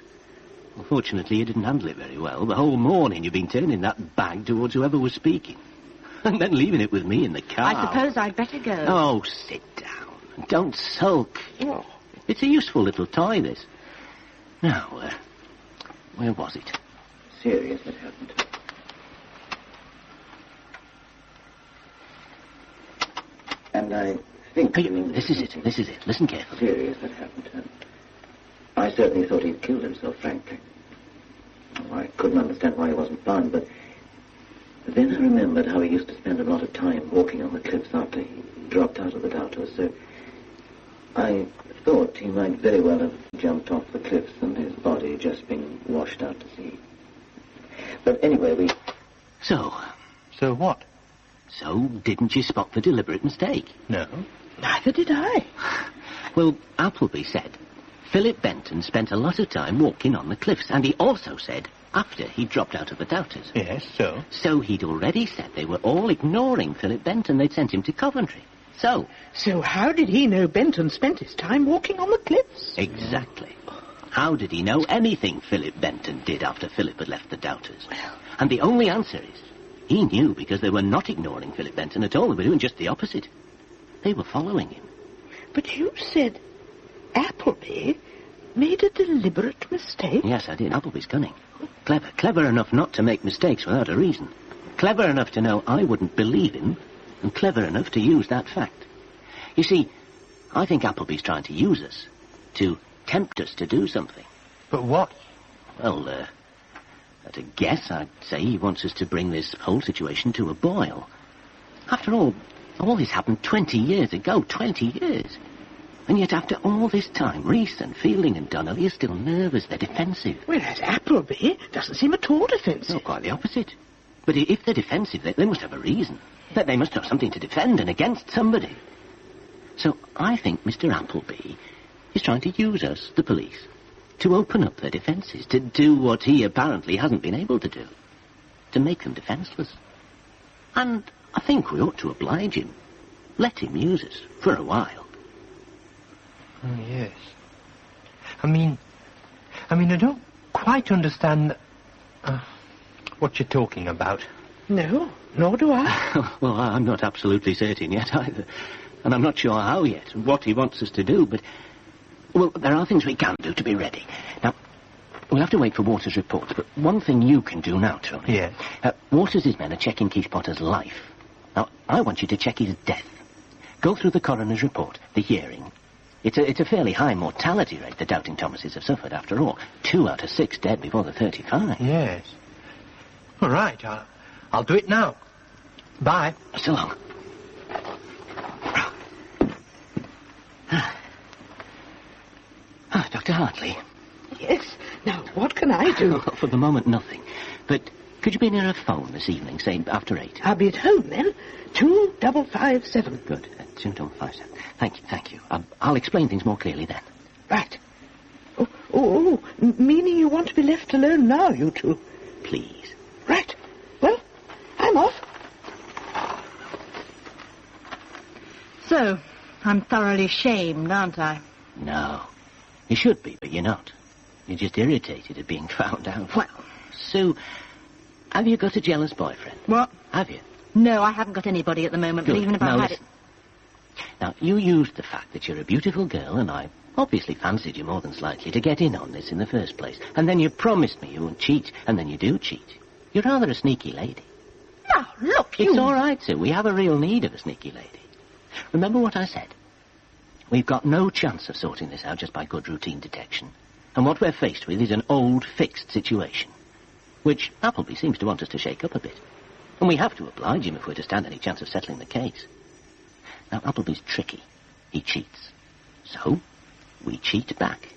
Unfortunately, you didn't handle it very well. The whole morning you've been turning that bag towards whoever was speaking. And then leaving it with me in the car. I suppose I'd better go. Oh, sit down. Don't sulk. Oh. It's a useful little toy, this. Now, where was it? Serious, it happened. And I think... This is it. Listen carefully. Serious, that happened. I certainly thought he'd killed himself, frankly. I couldn't understand why he wasn't found, but then I remembered how he used to spend a lot of time walking on the cliffs after he dropped out of the Doubters, so I thought he might very well have jumped off the cliffs and his body just been washed out to sea. But anyway, we... So what? So didn't you spot the deliberate mistake? No. Neither did I. Well, Appleby said Philip Benton spent a lot of time walking on the cliffs, and he also said after he dropped out of the Doubters. Yes, so? So he'd already said they were all ignoring Philip Benton. They'd sent him to Coventry. So how did he know Benton spent his time walking on the cliffs? Exactly. How did he know anything Philip Benton did after Philip had left the Doubters? Well, and the only answer is he knew, because they were not ignoring Philip Benton at all. They were doing just the opposite. They were following him. But you said Appleby made a deliberate mistake? Yes, I did. Appleby's cunning. Clever enough not to make mistakes without a reason. Clever enough to know I wouldn't believe him, and clever enough to use that fact. You see, I think Appleby's trying to use us, to tempt us to do something. But what? Well, at a guess, I'd say he wants us to bring this whole situation to a boil. After all this happened 20 years ago, 20 years. And yet after all this time, Reese and Fielding and Donnelly are still nervous, they're defensive. Whereas Appleby doesn't seem at all defensive. No, quite the opposite. But if they're defensive, they must have a reason. That they must have something to defend and against somebody. So I think Mr. Appleby is trying to use us, the police, to open up their defences, to do what he apparently hasn't been able to do, to make them defenceless. And I think we ought to oblige him. Let him use us for a while. Oh, yes. I mean, I don't quite understand what you're talking about. No, nor do I. Well, I'm not absolutely certain yet either. And I'm not sure how yet, what he wants us to do, but... Well, there are things we can do to be ready. Now, we'll have to wait for Waters' reports, but one thing you can do now, Tony... Yes? Waters' men are checking Keith Potter's life. Now, I want you to check his death. Go through the coroner's report, the hearing. It's a fairly high mortality rate the Doubting Thomases have suffered, after all. 2 out of 6 dead before the 35. Yes. All right, I'll do it now. Bye. So long. Dr. Hartley. Yes. Now, what can I do? For the moment, nothing. But could you be near a phone this evening, say after 8? I'll be at home then. 2557. Good. 2257. Thank you. I'll explain things more clearly then. Right. Meaning you want to be left alone now, you two? Please. Right. Well, I'm off. So, I'm thoroughly shamed, aren't I? No. You should be, but you're not. You're just irritated at being found out. Well... Sue, have you got a jealous boyfriend? What? Have you? No, I haven't got anybody at the moment, Good. but even if I had it... Now, you used the fact that you're a beautiful girl, and I obviously fancied you more than slightly to get in on this in the first place. And then you promised me you won't cheat, and then you do cheat. You're rather a sneaky lady. Now, look, you... It's all right, Sue. We have a real need of a sneaky lady. Remember what I said? We've got no chance of sorting this out just by good routine detection. And what we're faced with is an old, fixed situation, which Appleby seems to want us to shake up a bit. And we have to oblige him if we're to stand any chance of settling the case. Now, Appleby's tricky. He cheats. So, we cheat back.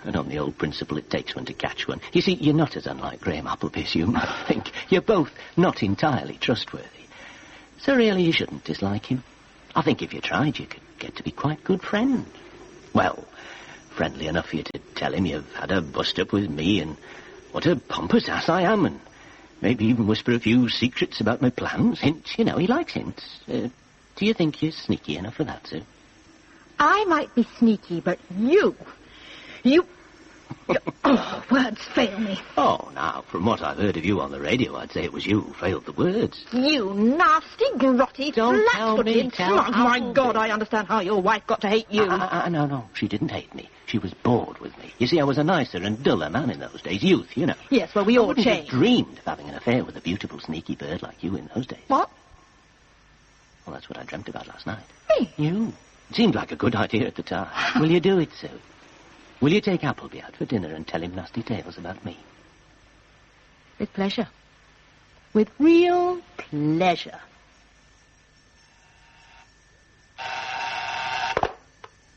And on the old principle, it takes one to catch one. You see, you're not as unlike Graham Appleby as you might think. You're both not entirely trustworthy. So really, you shouldn't dislike him. I think if you tried, you could get to be quite good friends. Well, friendly enough for you to tell him you've had a bust-up with me and what a pompous ass I am, and maybe even whisper a few secrets about my plans. Hints, you know, he likes hints. Do you think you're sneaky enough for that, Sue? I might be sneaky, but you... Oh, words fail me. Oh, now, from what I've heard of you on the radio, I'd say it was you who failed the words. You nasty, grotty, flat-footed slug. My God, I understand how your wife got to hate you. No, she didn't hate me. She was bored with me. You see, I was a nicer and duller man in those days. Youth, you know. Yes, well, we all changed. I wouldn't have dreamed of having an affair with a beautiful, sneaky bird like you in those days. What? Well, that's what I dreamt about last night. Me? You. It seemed like a good idea at the time. Will you do it, Sue? Will you take Appleby out for dinner and tell him nasty tales about me? With pleasure. With real pleasure.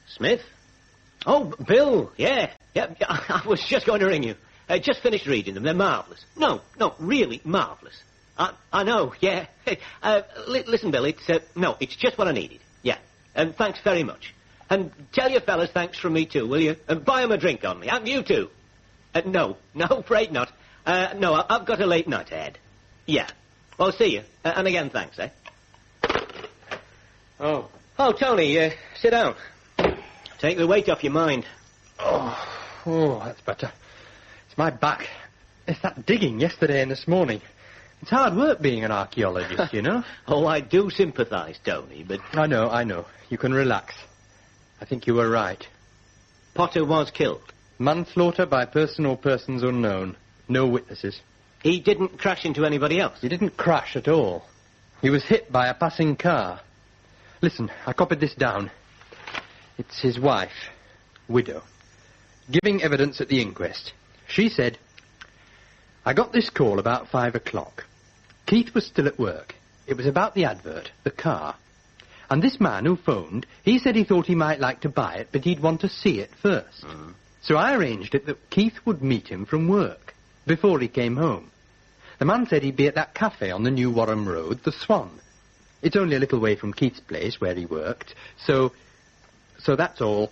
Smith? Oh, Bill, yeah. I was just going to ring you. Just finished reading them. They're marvellous. No, really marvellous. I know, yeah. Listen, Bill, it's just what I needed. Yeah. And thanks very much. And tell your fellas thanks from me too, will you? And buy 'em a drink on me. And you too. No, afraid not. No, I've got a late night ahead. Yeah. Well, see you. And again, thanks, eh? Oh, Tony, sit down. Take the weight off your mind. Oh, that's better. It's my back. It's that digging yesterday and this morning. It's hard work being an archaeologist, you know. Oh, I do sympathise, Tony, but... I know. You can relax. I think you were right. Potter was killed. Manslaughter by person or persons unknown. No witnesses. He didn't crash into anybody else? He didn't crash at all. He was hit by a passing car. Listen, I copied this down. It's his wife, widow, giving evidence at the inquest. She said, I got this call about 5 o'clock. Keith was still at work. It was about the advert, the car. And this man who phoned, he said he thought he might like to buy it, but he'd want to see it first. Mm. So I arranged it that Keith would meet him from work, before he came home. The man said he'd be at that cafe on the New Warham Road, the Swan. It's only a little way from Keith's place, where he worked. So that's all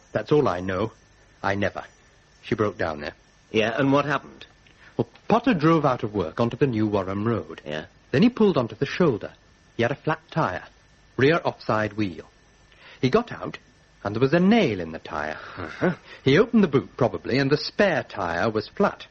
I know. I never. She broke down there. Yeah, and what happened? Well, Potter drove out of work onto the New Warham Road. Yeah. Then he pulled onto the shoulder. He had a flat tyre. Rear offside wheel. He got out, and there was a nail in the tyre. Uh-huh. He opened the boot, probably, and the spare tyre was flat.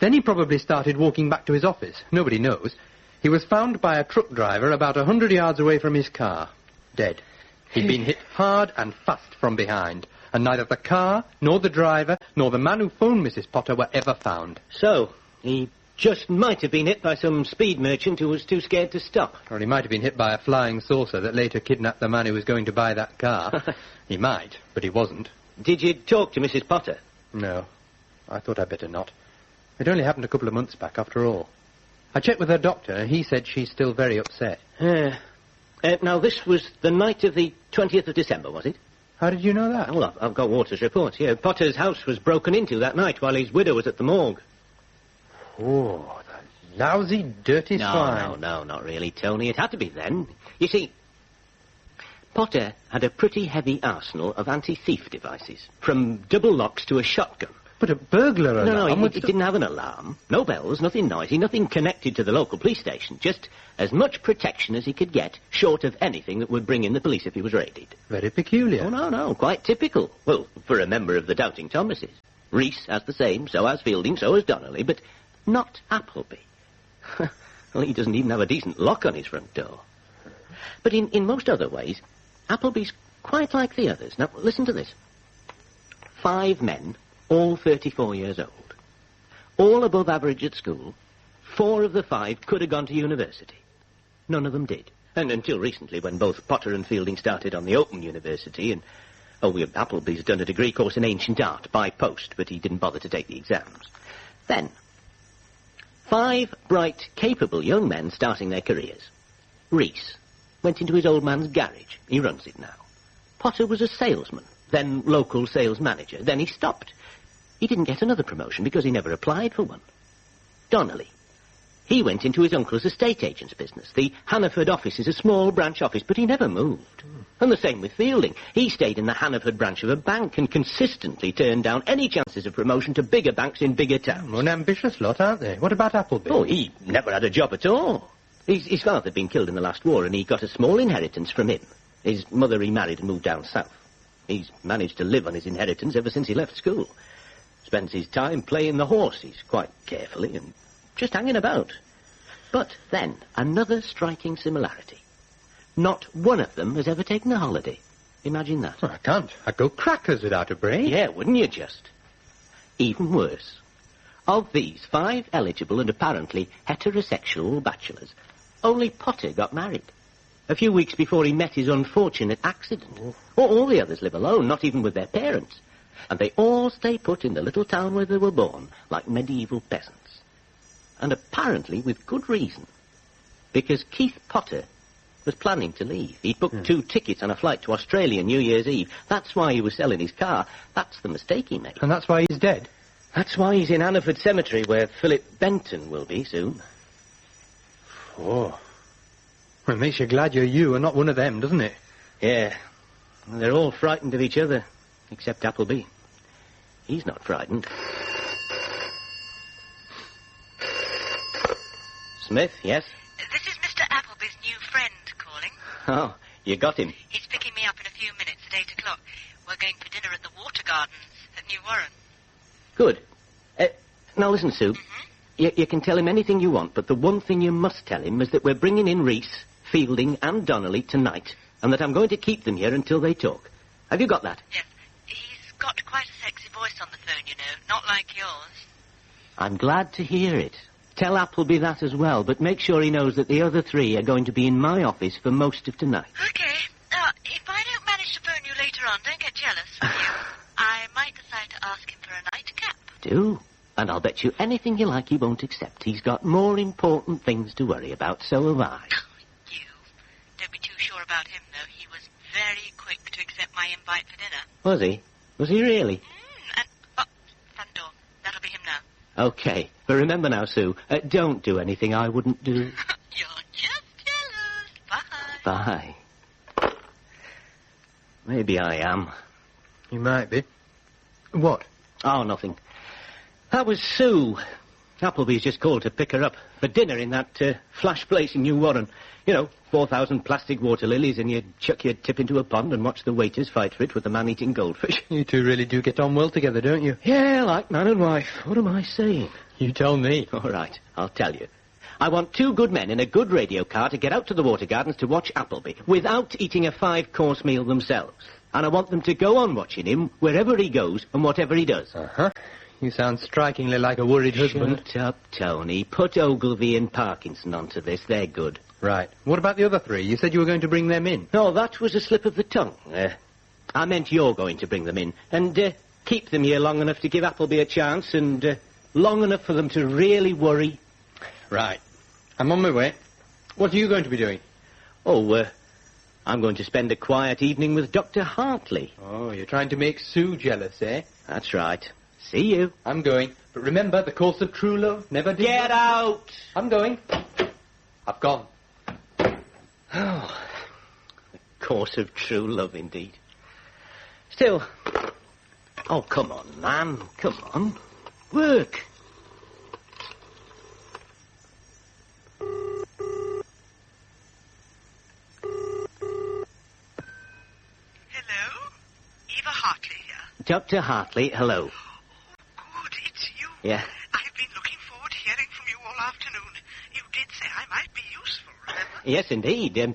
Then he probably started walking back to his office. Nobody knows. He was found by a truck driver about 100 yards away from his car. Dead. He'd been hit hard and fast from behind, and neither the car, nor the driver, nor the man who phoned Mrs. Potter were ever found. So, he just might have been hit by some speed merchant who was too scared to stop. Or he might have been hit by a flying saucer that later kidnapped the man who was going to buy that car. He might, but he wasn't. Did you talk to Mrs. Potter? No. I thought I'd better not. It only happened a couple of months back, after all. I checked with her doctor, and he said she's still very upset. Now, this was the night of the 20th of December, was it? How did you know that? Well, I've got Waters' reports here. Potter's house was broken into that night while his widow was at the morgue. Oh, that lousy, dirty swine. No, not really, Tony. It had to be then. You see, Potter had a pretty heavy arsenal of anti-thief devices, from double locks to a shotgun. But a burglar alarm? No, he didn't have an alarm. No bells, nothing noisy, nothing connected to the local police station. Just as much protection as he could get, short of anything that would bring in the police if he was raided. Very peculiar. Oh, no, quite typical. Well, for a member of the Doubting Thomases. Reese has the same, so has Fielding, so has Donnelly, but not Appleby. Well, he doesn't even have a decent lock on his front door. But in most other ways, Appleby's quite like the others. Now, listen to this. 5 men, all 34 years old, all above average at school. 4 of the 5 could have gone to university. None of them did. And until recently, when both Potter and Fielding started on the Open University, and, Appleby's done a degree course in ancient art by post, but he didn't bother to take the exams. Then, 5 bright, capable young men starting their careers. Reese went into his old man's garage. He runs it now. Potter was a salesman, then local sales manager. Then he stopped. he didn't get another promotion because he never applied for one. Donnelly. He went into his uncle's estate agent's business. The Hannaford office is a small branch office, but he never moved. And the same with Fielding. He stayed in the Hannaford branch of a bank and consistently turned down any chances of promotion to bigger banks in bigger towns. An ambitious lot, aren't they? What about Appleby? Oh, he never had a job at all. His father had been killed in the last war, and he got a small inheritance from him. His mother remarried and moved down south. He's managed to live on his inheritance ever since he left school. Spends his time playing the horses quite carefully and just hanging about. But then, another striking similarity. Not one of them has ever taken a holiday. Imagine that. Oh, I can't. I'd go crackers without a break. Yeah, wouldn't you just? Even worse. Of these 5 eligible and apparently heterosexual bachelors, only Potter got married. A few weeks before he met his unfortunate accident. All the others live alone, not even with their parents. And they all stay put in the little town where they were born, like medieval peasants. And apparently with good reason. Because Keith Potter was planning to leave. He'd booked 2 tickets on a flight to Australia New Year's Eve. That's why he was selling his car. That's the mistake he made. And that's why he's dead? That's why he's in Hannaford Cemetery, where Philip Benton will be soon. Oh. Well, it makes you glad you're you and not one of them, doesn't it? Yeah. Well, they're all frightened of each other, except Appleby. He's not frightened. Smith, yes? This is Mr. Appleby's new friend calling. Oh, you got him. He's picking me up in a few minutes at 8 o'clock. We're going for dinner at the Water Gardens at New Warren. Good. Now listen, Sue. You can tell him anything you want, but the one thing you must tell him is that we're bringing in Reese, Fielding and Donnelly tonight, and that I'm going to keep them here until they talk. Have you got that? Yes. He's got quite a sexy voice on the phone, you know, not like yours. I'm glad to hear it. Tell Appleby that as well, but make sure he knows that the other 3 are going to be in my office for most of tonight. Okay. If I don't manage to phone you later on, don't get jealous, will you? I might decide to ask him for a nightcap. Do. And I'll bet you anything you like he won't accept. He's got more important things to worry about, so have I. You. Don't be too sure about him, though. He was very quick to accept my invite for dinner. Was he? Was he really? Front door. That'll be him now. Okay. But remember now, Sue, don't do anything I wouldn't do. You're just jealous. Bye. Bye. Maybe I am. You might be. What? Oh, nothing. That was Sue. Appleby's just called to pick her up for dinner in that flash place in New Warren. You know, 4,000 plastic water lilies, and you chuck your tip into a pond and watch the waiters fight for it with the man-eating goldfish. You two really do get on well together, don't you? Yeah, like man and wife. What am I saying? You tell me. All right, I'll tell you. I want 2 good men in a good radio car to get out to the Water Gardens to watch Appleby without eating a 5-course meal themselves. And I want them to go on watching him wherever he goes and whatever he does. Uh-huh. You sound strikingly like a worried husband. Shut up, Tony. Put Ogilvy and Parkinson onto this. They're good. Right. What about the other 3? You said you were going to bring them in. No, that was a slip of the tongue. I meant you're going to bring them in. And keep them here long enough to give Appleby a chance and long enough for them to really worry. Right. I'm on my way. What are you going to be doing? Oh, I'm going to spend a quiet evening with Dr. Hartley. Oh, you're trying to make Sue jealous, eh? That's right. See you. I'm going. But remember, the course of true love never did... Get out! I'm going. I've gone. Oh, the course of true love, indeed. Still... Oh, come on, man. Come on. Work. Hello? Eva Hartley here. Dr. Hartley, hello. Good, it's you. Yeah. I've been looking forward to hearing from you all afternoon. You did say I might be useful, remember? Yes, indeed.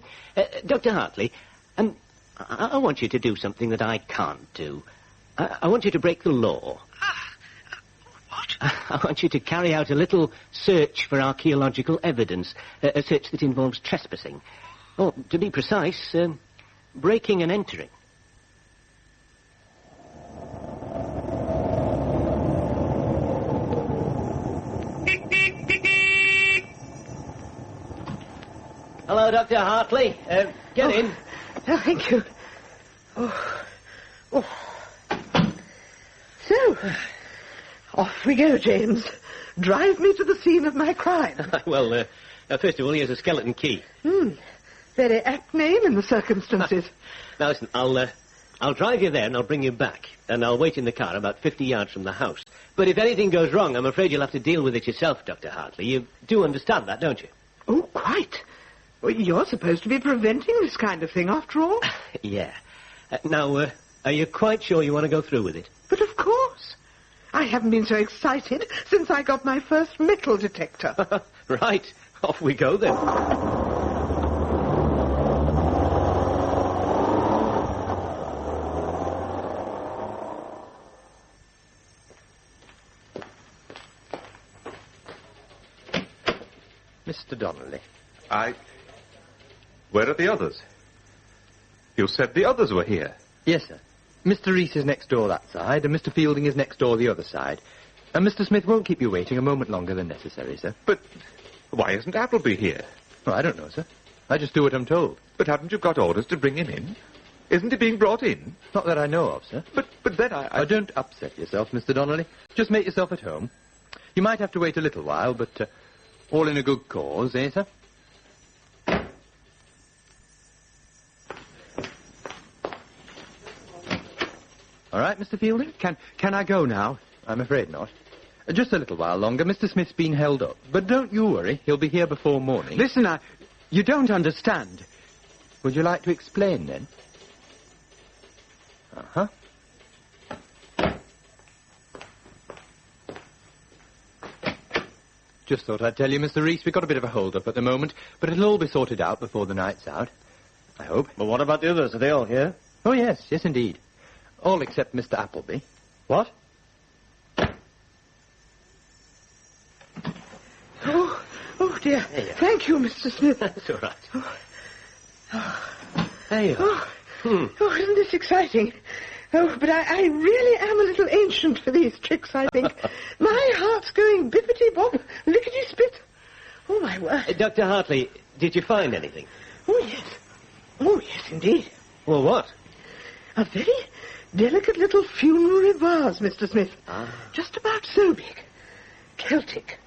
Dr. Hartley, I want you to do something that I can't do. I want you to break the law. What? I want you to carry out a little search for archaeological evidence, a search that involves trespassing. Or, to be precise, breaking and entering. Hello, Dr. Hartley. Get in. Oh, thank you. Oh. So, Off we go, James. Drive me to the scene of my crime. Well, first of all, here's a skeleton key. Very apt name in the circumstances. Now, listen, I'll drive you there and I'll bring you back. And I'll wait in the car about 50 yards from the house. But if anything goes wrong, I'm afraid you'll have to deal with it yourself, Dr. Hartley. You do understand that, don't you? Oh, quite. Well, you're supposed to be preventing this kind of thing, after all. Yeah. Now, are you quite sure you want to go through with it? But of course. I haven't been so excited since I got my first metal detector. Right. Off we go, then. Mr. Donnelly. Where are the others? You said the others were here. Yes, sir. Mr. Reese is next door that side, and Mr. Fielding is next door the other side. And Mr. Smith won't keep you waiting a moment longer than necessary, sir. But why isn't Appleby here? Oh, I don't know, sir. I just do what I'm told. But haven't you got orders to bring him in? Isn't he being brought in? Not that I know of, sir. But then I... Oh, don't upset yourself, Mr. Donnelly. Just make yourself at home. You might have to wait a little while, but all in a good cause, eh, sir? All right, Mr. Fielding? Can I go now? I'm afraid not. Just a little while longer. Mr. Smith's been held up. But don't you worry. He'll be here before morning. Listen, you don't understand. Would you like to explain, then? Uh-huh. Just thought I'd tell you, Mr. Reese, we've got a bit of a hold-up at the moment, but it'll all be sorted out before the night's out. I hope. But what about the others? Are they all here? Oh, yes, indeed. All except Mr. Appleby. What? Oh, dear. Thank you, Mr. Smith. That's all right. There you are. Oh, isn't this exciting? Oh, but I really am a little ancient for these tricks, I think. My heart's going bippity-bop, lickety-spit. Oh, my word. Dr. Hartley, did you find anything? Oh, yes. Oh, yes, indeed. Well, what? A very delicate little funerary vase, Mr. Smith. Just about so big. Celtic.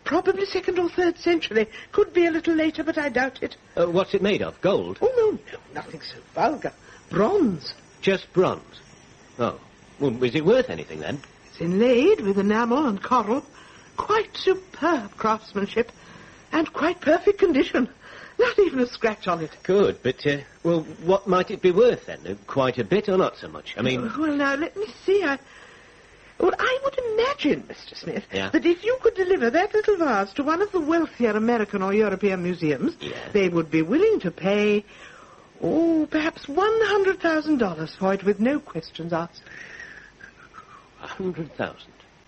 Probably 2nd or 3rd century. Could be a little later, but I doubt it. What's it made of? Gold? Oh, no, nothing so vulgar. Bronze. Just bronze? Oh. Well, is it worth anything, then? It's inlaid with enamel and coral. Quite superb craftsmanship. And quite perfect condition. Not even a scratch on it. Good, but, well, what might it be worth, then? Quite a bit or not so much? I mean... Well, now, let me see. I would imagine, Mr. Smith, Yeah? that if you could deliver that little vase to one of the wealthier American or European museums, they would be willing to pay, perhaps $100,000 for it with no questions asked. 100,000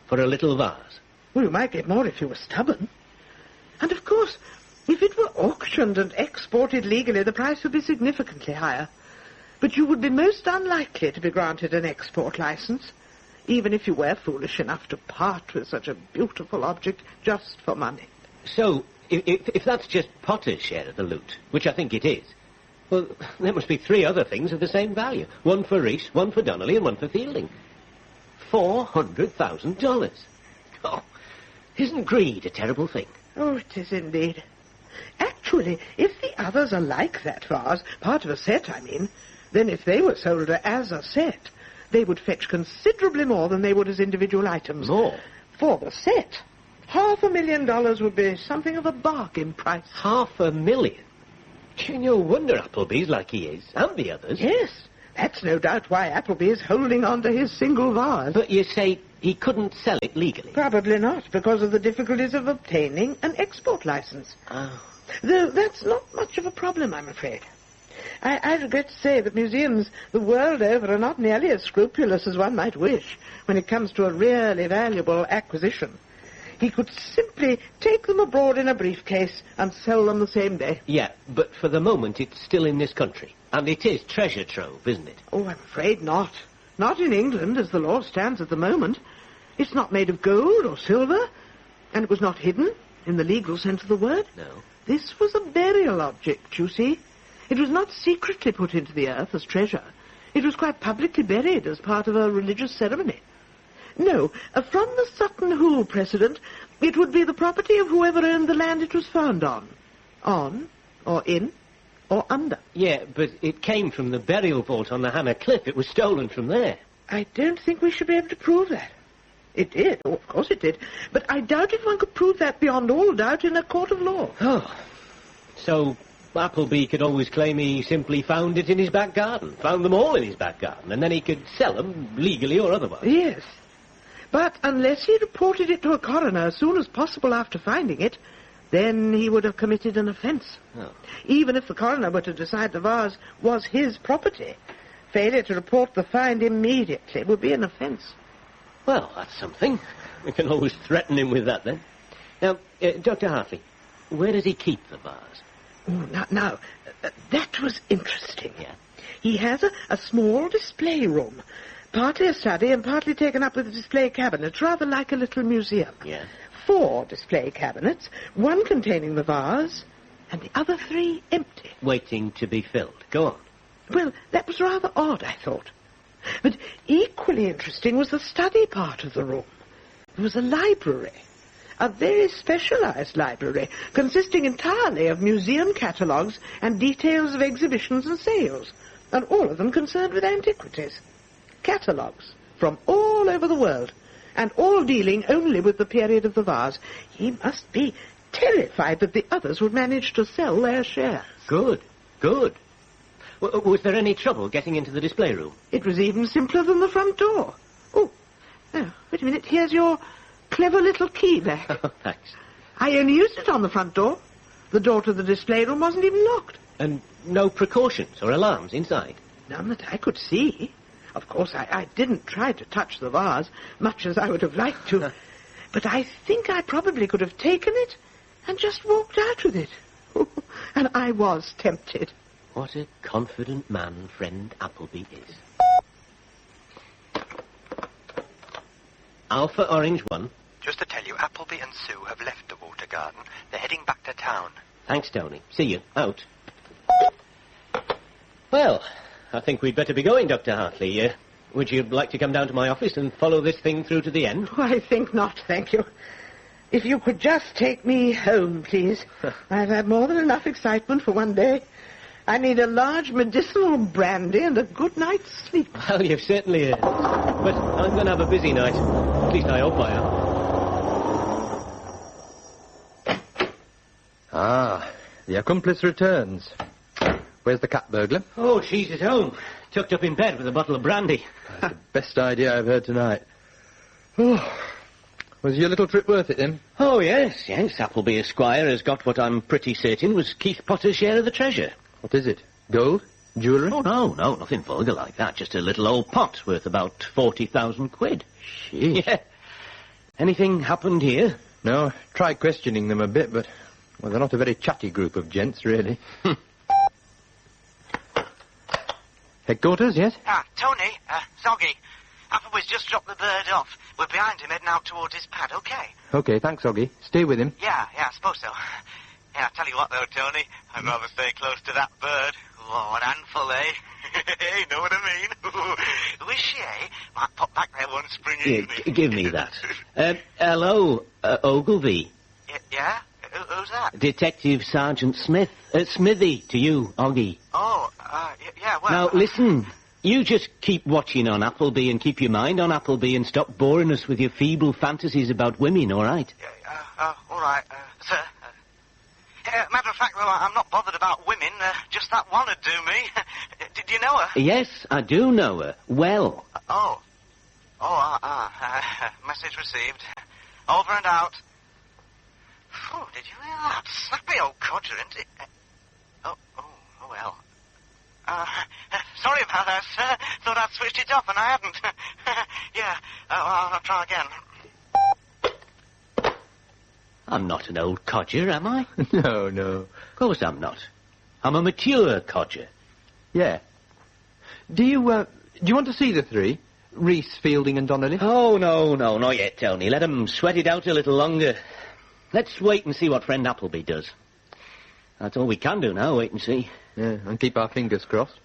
for a little vase? Well, you might get more if you were stubborn. And, of course, if it were auctioned and exported legally, the price would be significantly higher. But you would be most unlikely to be granted an export license, even if you were foolish enough to part with such a beautiful object just for money. So, if that's just Potter's share of the loot, which I think it is, well, there must be 3 other things of the same value. One for Reese, one for Donnelly, and one for Fielding. $400,000. Oh, isn't greed a terrible thing? Oh, it is indeed. Actually, if the others are like that vase, part of a set, I mean, then if they were sold as a set, they would fetch considerably more than they would as individual items. More? For the set. $500,000 would be something of a bargain price. $500,000? No wonder Appleby's like he is, and the others. Yes, that's no doubt why Appleby is holding on to his single vase. But you say he couldn't sell it legally? Probably not, because of the difficulties of obtaining an export license. Oh. Though that's not much of a problem, I'm afraid. I regret to say that museums the world over are not nearly as scrupulous as one might wish when it comes to a really valuable acquisition. He could simply take them abroad in a briefcase and sell them the same day. Yeah, but for the moment it's still in this country. And it is treasure trove, isn't it? Oh, I'm afraid not. Not in England, as the law stands at the moment. It's not made of gold or silver, and it was not hidden in the legal sense of the word. No. This was a burial object, you see. It was not secretly put into the earth as treasure. It was quite publicly buried as part of a religious ceremony. No, from the Sutton Hoo precedent, it would be the property of whoever owned the land it was found on. On, or in, or under. Yeah, but it came from the burial vault on the Hammer Cliff. It was stolen from there. I don't think we should be able to prove that. It did, oh, of course it did. But I doubt if one could prove that beyond all doubt in a court of law. Oh, so Appleby could always claim he simply found it in his back garden, found them all in his back garden, and then he could sell them, legally or otherwise. Yes. But unless he reported it to a coroner as soon as possible after finding it, then he would have committed an offence. Oh. Even if the coroner were to decide the vase was his property, failure to report the find immediately would be an offence. Well, that's something. We can always threaten him with that, then. Now, Dr. Hartley, where does he keep the vase? Oh, now, that was interesting. Yeah. He has a small display room, partly a study and partly taken up with display cabinets, rather like a little museum. Yeah. 4 display cabinets, one containing the vase, and the other 3 empty. Waiting to be filled. Go on. Well, that was rather odd, I thought. But equally interesting was the study part of the room. There was a library, a very specialized library, consisting entirely of museum catalogues and details of exhibitions and sales, and all of them concerned with antiquities. Catalogues from all over the world, and all dealing only with the period of the vase. He must be terrified that the others would manage to sell their shares. Good, good. Was there any trouble getting into the display room? It was even simpler than the front door. Oh, wait a minute. Here's your clever little key back. Oh, thanks. I only used it on the front door. The door to the display room wasn't even locked. And no precautions or alarms inside? None that I could see. Of course, I didn't try to touch the vase, much as I would have liked to. But I think I probably could have taken it and just walked out with it. And I was tempted. What a confident man friend Appleby is. Alpha Orange 1. Just to tell you, Appleby and Sue have left the water garden. They're heading back to town. Thanks, Tony. See you. Out. Well, I think we'd better be going, Dr. Hartley. Would you like to come down to my office and follow this thing through to the end? Oh, I think not, thank you. If you could just take me home, please. I've had more than enough excitement for one day. I need a large medicinal brandy and a good night's sleep. Well, you've certainly earned it. But I'm going to have a busy night. At least I hope I am. Ah, the accomplice returns. Where's the cat burglar? Oh, she's at home, tucked up in bed with a bottle of brandy. That's the best idea I've heard tonight. Oh, was your little trip worth it, then? Oh, yes. Appleby Esquire has got what I'm pretty certain was Keith Potter's share of the treasure. What is it? Gold? Jewellery? Oh, no, nothing vulgar like that. Just a little old pot worth about 40,000 quid. Sheesh. Yeah. Anything happened here? No, tried questioning them a bit, but, well, they're not a very chatty group of gents, really. Headquarters, yes? Tony, Zoggy. Appleby's just dropped the bird off. We're behind him heading out towards his pad, OK? OK, thanks, Oggy. Stay with him. Yeah, I suppose so. Yeah, I tell you what, though, Tony, I'd rather stay close to that bird. Oh, what handful, eh? You know what I mean? Who is she, eh? Might pop back there one spring evening. Give me that. Hello, Ogilvy. Yeah? Who's that? Det-Sgt Smith. Smithy, to you, Oggy. Oh, yeah, well... Now, listen, you just keep watching on Appleby and keep your mind on Appleby and stop boring us with your feeble fantasies about women, all right? All right, sir. Matter of fact, though, I'm not bothered about women. Just that one would do me. Did you know her? Yes, I do know her. Well. Message received. Over and out. Oh, did you hear that? Snappy old codger, isn't it? Oh, well. Sorry about that, sir. Thought I'd switched it off, and I hadn't. Yeah, I'll try again. I'm not an old codger, am I? No. Of course I'm not. I'm a mature codger. Yeah. Do you want to see the 3? Reese, Fielding and Donnelly? Oh, no, not yet, Tony. Let them sweat it out a little longer. Let's wait and see what friend Appleby does. That's all we can do now, wait and see. Yeah, and keep our fingers crossed.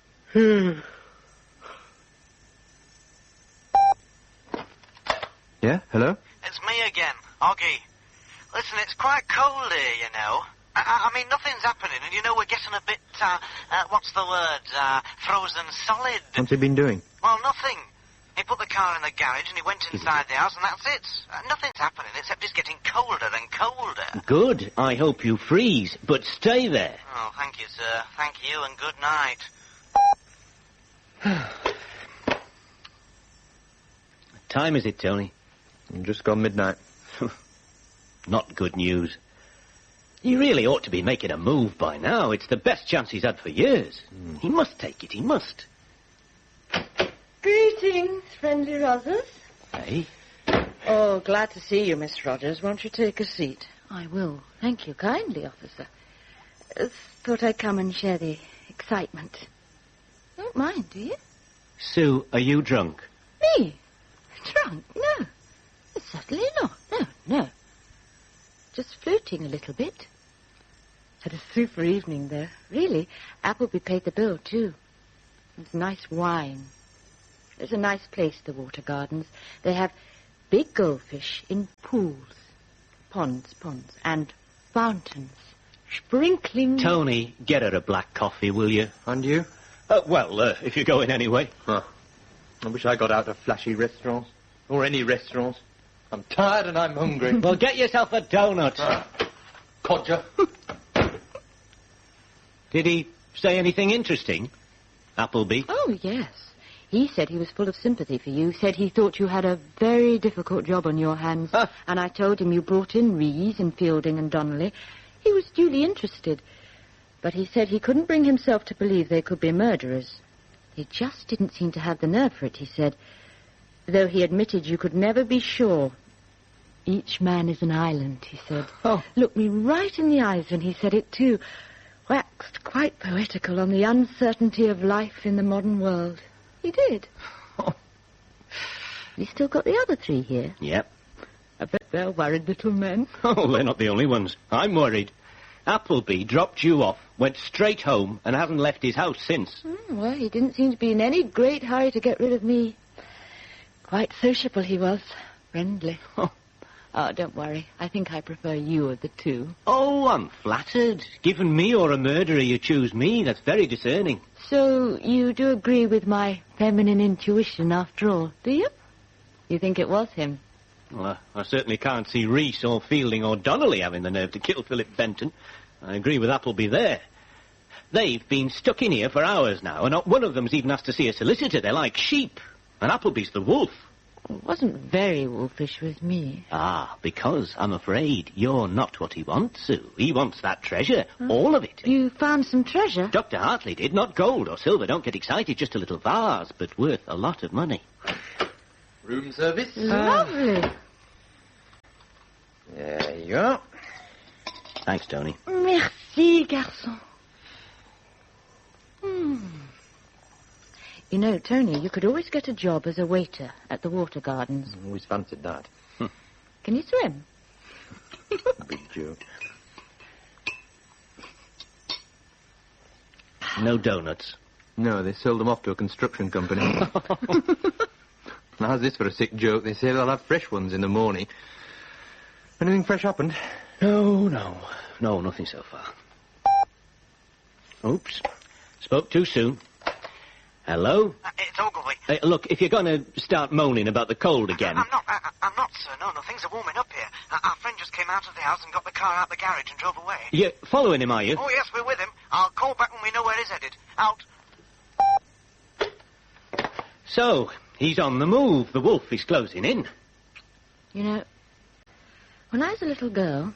Yeah, hello? It's me again, Oggy. Listen, it's quite cold here, you know. I mean, nothing's happening, and you know, we're getting a bit, what's the word, frozen solid. What's he been doing? Well, nothing. He put the car in the garage and he went inside the house and that's it. Nothing's happening except it's getting colder and colder. Good. I hope you freeze, but stay there. Oh, thank you, sir. Thank you and good night. What time is it, Tony? Just gone midnight. Not good news. He really ought to be making a move by now. It's the best chance he's had for years. He must take it, he must. Greetings, friendly Rogers. Hey? Oh, glad to see you, Miss Rogers. Won't you take a seat? I will. Thank you kindly, officer. Thought I'd come and share the excitement. Don't mind, do you? Sue, are you drunk? Me? Drunk? No. Certainly not. No. Just floating a little bit. Had a super evening there. Really, Appleby paid the bill, too. It's nice wine. It's a nice place, the Water Gardens. They have big goldfish in pools, ponds, and fountains, sprinkling... Tony, get her a black coffee, will you? And you? If you're going anyway. Huh. I wish I got out of flashy restaurants. Or any restaurants. I'm tired and I'm hungry. Well, get yourself a donut. Codger. Did he say anything interesting, Appleby? Oh, yes. He said he was full of sympathy for you, said he thought you had a very difficult job on your hands. And I told him you brought in Rees and Fielding and Donnelly. He was duly interested. But he said he couldn't bring himself to believe they could be murderers. He just didn't seem to have the nerve for it, he said. Though he admitted you could never be sure. Each man is an island, he said. Oh. Looked me right in the eyes when he said it, too. Waxed quite poetical on the uncertainty of life in the modern world. He did. Oh. He's still got the other three here. Yep. I bet they're worried little men. Oh, they're not the only ones. I'm worried. Appleby dropped you off, went straight home, and hasn't left his house since. Well, he didn't seem to be in any great hurry to get rid of me. Quite sociable he was. Friendly. Oh, don't worry. I think I prefer you of the two. Oh, I'm flattered. Given me or a murderer, you choose me. That's very discerning. So you do agree with my feminine intuition after all, do you? You think it was him? Well, I certainly can't see Rees or Fielding or Donnelly having the nerve to kill Philip Benton. I agree with Appleby there. They've been stuck in here for hours now, and not one of them's even asked to see a solicitor. They're like sheep. And Appleby's the wolf. It wasn't very wolfish with me. Ah, because I'm afraid you're not what he wants, Sue. He wants that treasure, all of it. You found some treasure? Dr. Hartley did, not gold or silver. Don't get excited, just a little vase, but worth a lot of money. Room service? Lovely. There you are. Thanks, Tony. Merci, garçon. You know, Tony, you could always get a job as a waiter at the Water Gardens. Always fancied that. Can you swim? Big joke. No donuts. No, they sold them off to a construction company. How's this for a sick joke? They say they'll have fresh ones in the morning. Anything fresh happened? No, nothing so far. Oops. Spoke too soon. Hello? It's Ogilvy. Look, if you're going to start moaning about the cold again... I'm not, sir. No, things are warming up here. Our friend just came out of the house and got the car out the garage and drove away. You're following him, are you? Oh, yes, we're with him. I'll call back when we know where he's headed. Out. So, he's on the move. The wolf is closing in. You know, when I was a little girl,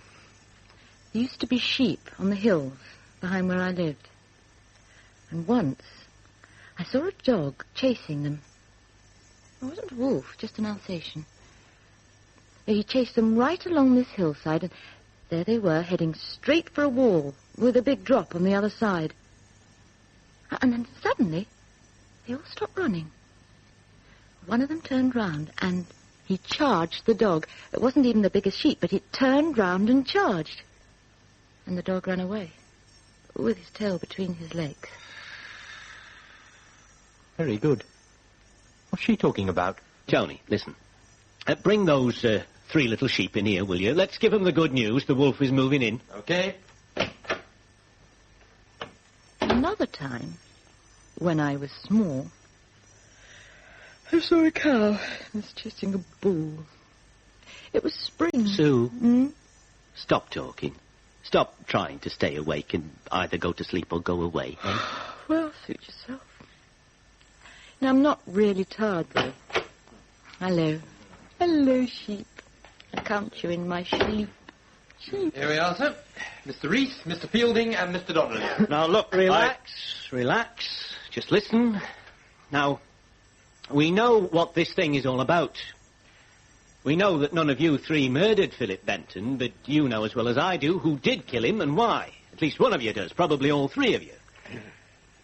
there used to be sheep on the hills behind where I lived. And once, I saw a dog chasing them. It wasn't a wolf, just an Alsatian. He chased them right along this hillside, and there they were, heading straight for a wall, with a big drop on the other side. And then suddenly, they all stopped running. One of them turned round, and he charged the dog. It wasn't even the biggest sheep, but it turned round and charged. And the dog ran away, with his tail between his legs. Very good. What's she talking about? Tony, listen. Bring those 3 little sheep in here, will you? Let's give them the good news. The wolf is moving in. Okay. Another time, when I was small, I saw a cow. It was chasing a bull. It was spring. Sue, stop talking. Stop trying to stay awake and either go to sleep or go away. Eh? Well, suit yourself. Now, I'm not really tired, though. Hello. Hello, sheep. I count you in my sleep. Sheep. Here we are, sir. Mr. Reese, Mr. Fielding, and Mr. Donnelly. Now, look, relax. Just listen. Now, we know what this thing is all about. We know that none of you 3 murdered Philip Benton, but you know as well as I do who did kill him and why. At least one of you does, probably all 3 of you.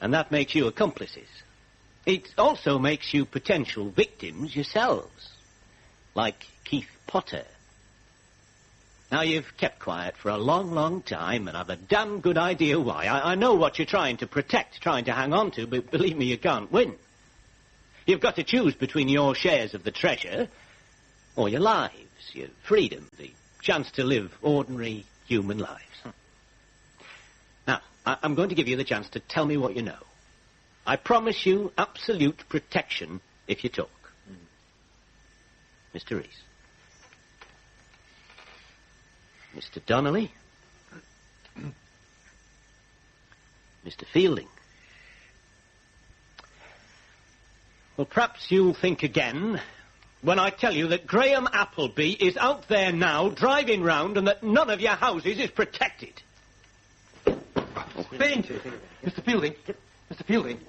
And that makes you accomplices. It also makes you potential victims yourselves, like Keith Potter. Now, you've kept quiet for a long, long time, and I've a damn good idea why. I know what you're trying to protect, trying to hang on to, but believe me, you can't win. You've got to choose between your shares of the treasure or your lives, your freedom, the chance to live ordinary human lives. Now, I'm going to give you the chance to tell me what you know. I promise you absolute protection if you talk. Mr. Reese. Mr. Donnelly. Mr. Fielding. Well, perhaps you'll think again when I tell you that Graham Appleby is out there now, driving round, and that none of your houses is protected. Faint! Mr. Fielding. Mr. Fielding.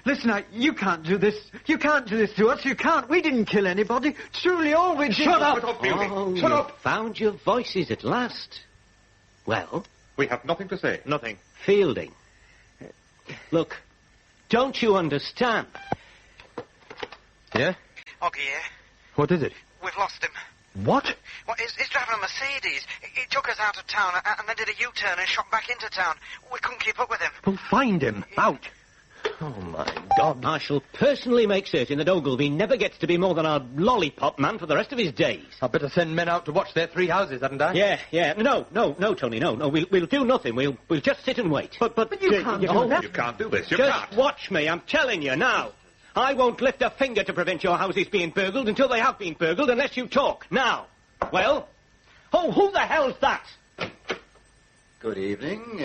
Listen, you can't do this. You can't do this to us. You can't. We didn't kill anybody. Truly, all we did... Shut up! Fielding. Shut up! Found your voices at last. Well? We have nothing to say. Nothing. Fielding. Look, don't you understand? Yeah? Oggy here. What is it? We've lost him. What? Well, he's driving a Mercedes. He took us out of town and then did a U-turn and shot back into town. We couldn't keep up with him. Well, find him. Out. Oh, my God. I shall personally make certain that Ogilvy never gets to be more than a lollipop man for the rest of his days. I'd better send men out to watch their 3 houses, hadn't I? Yeah. No, Tony, no. We'll do nothing. We'll just sit and wait. But you can't do that. You can't do this. You just can't. watch me. I'm telling you now. I won't lift a finger to prevent your houses being burgled until they have been burgled unless you talk. Now. Well? Oh, who the hell's that? Good evening.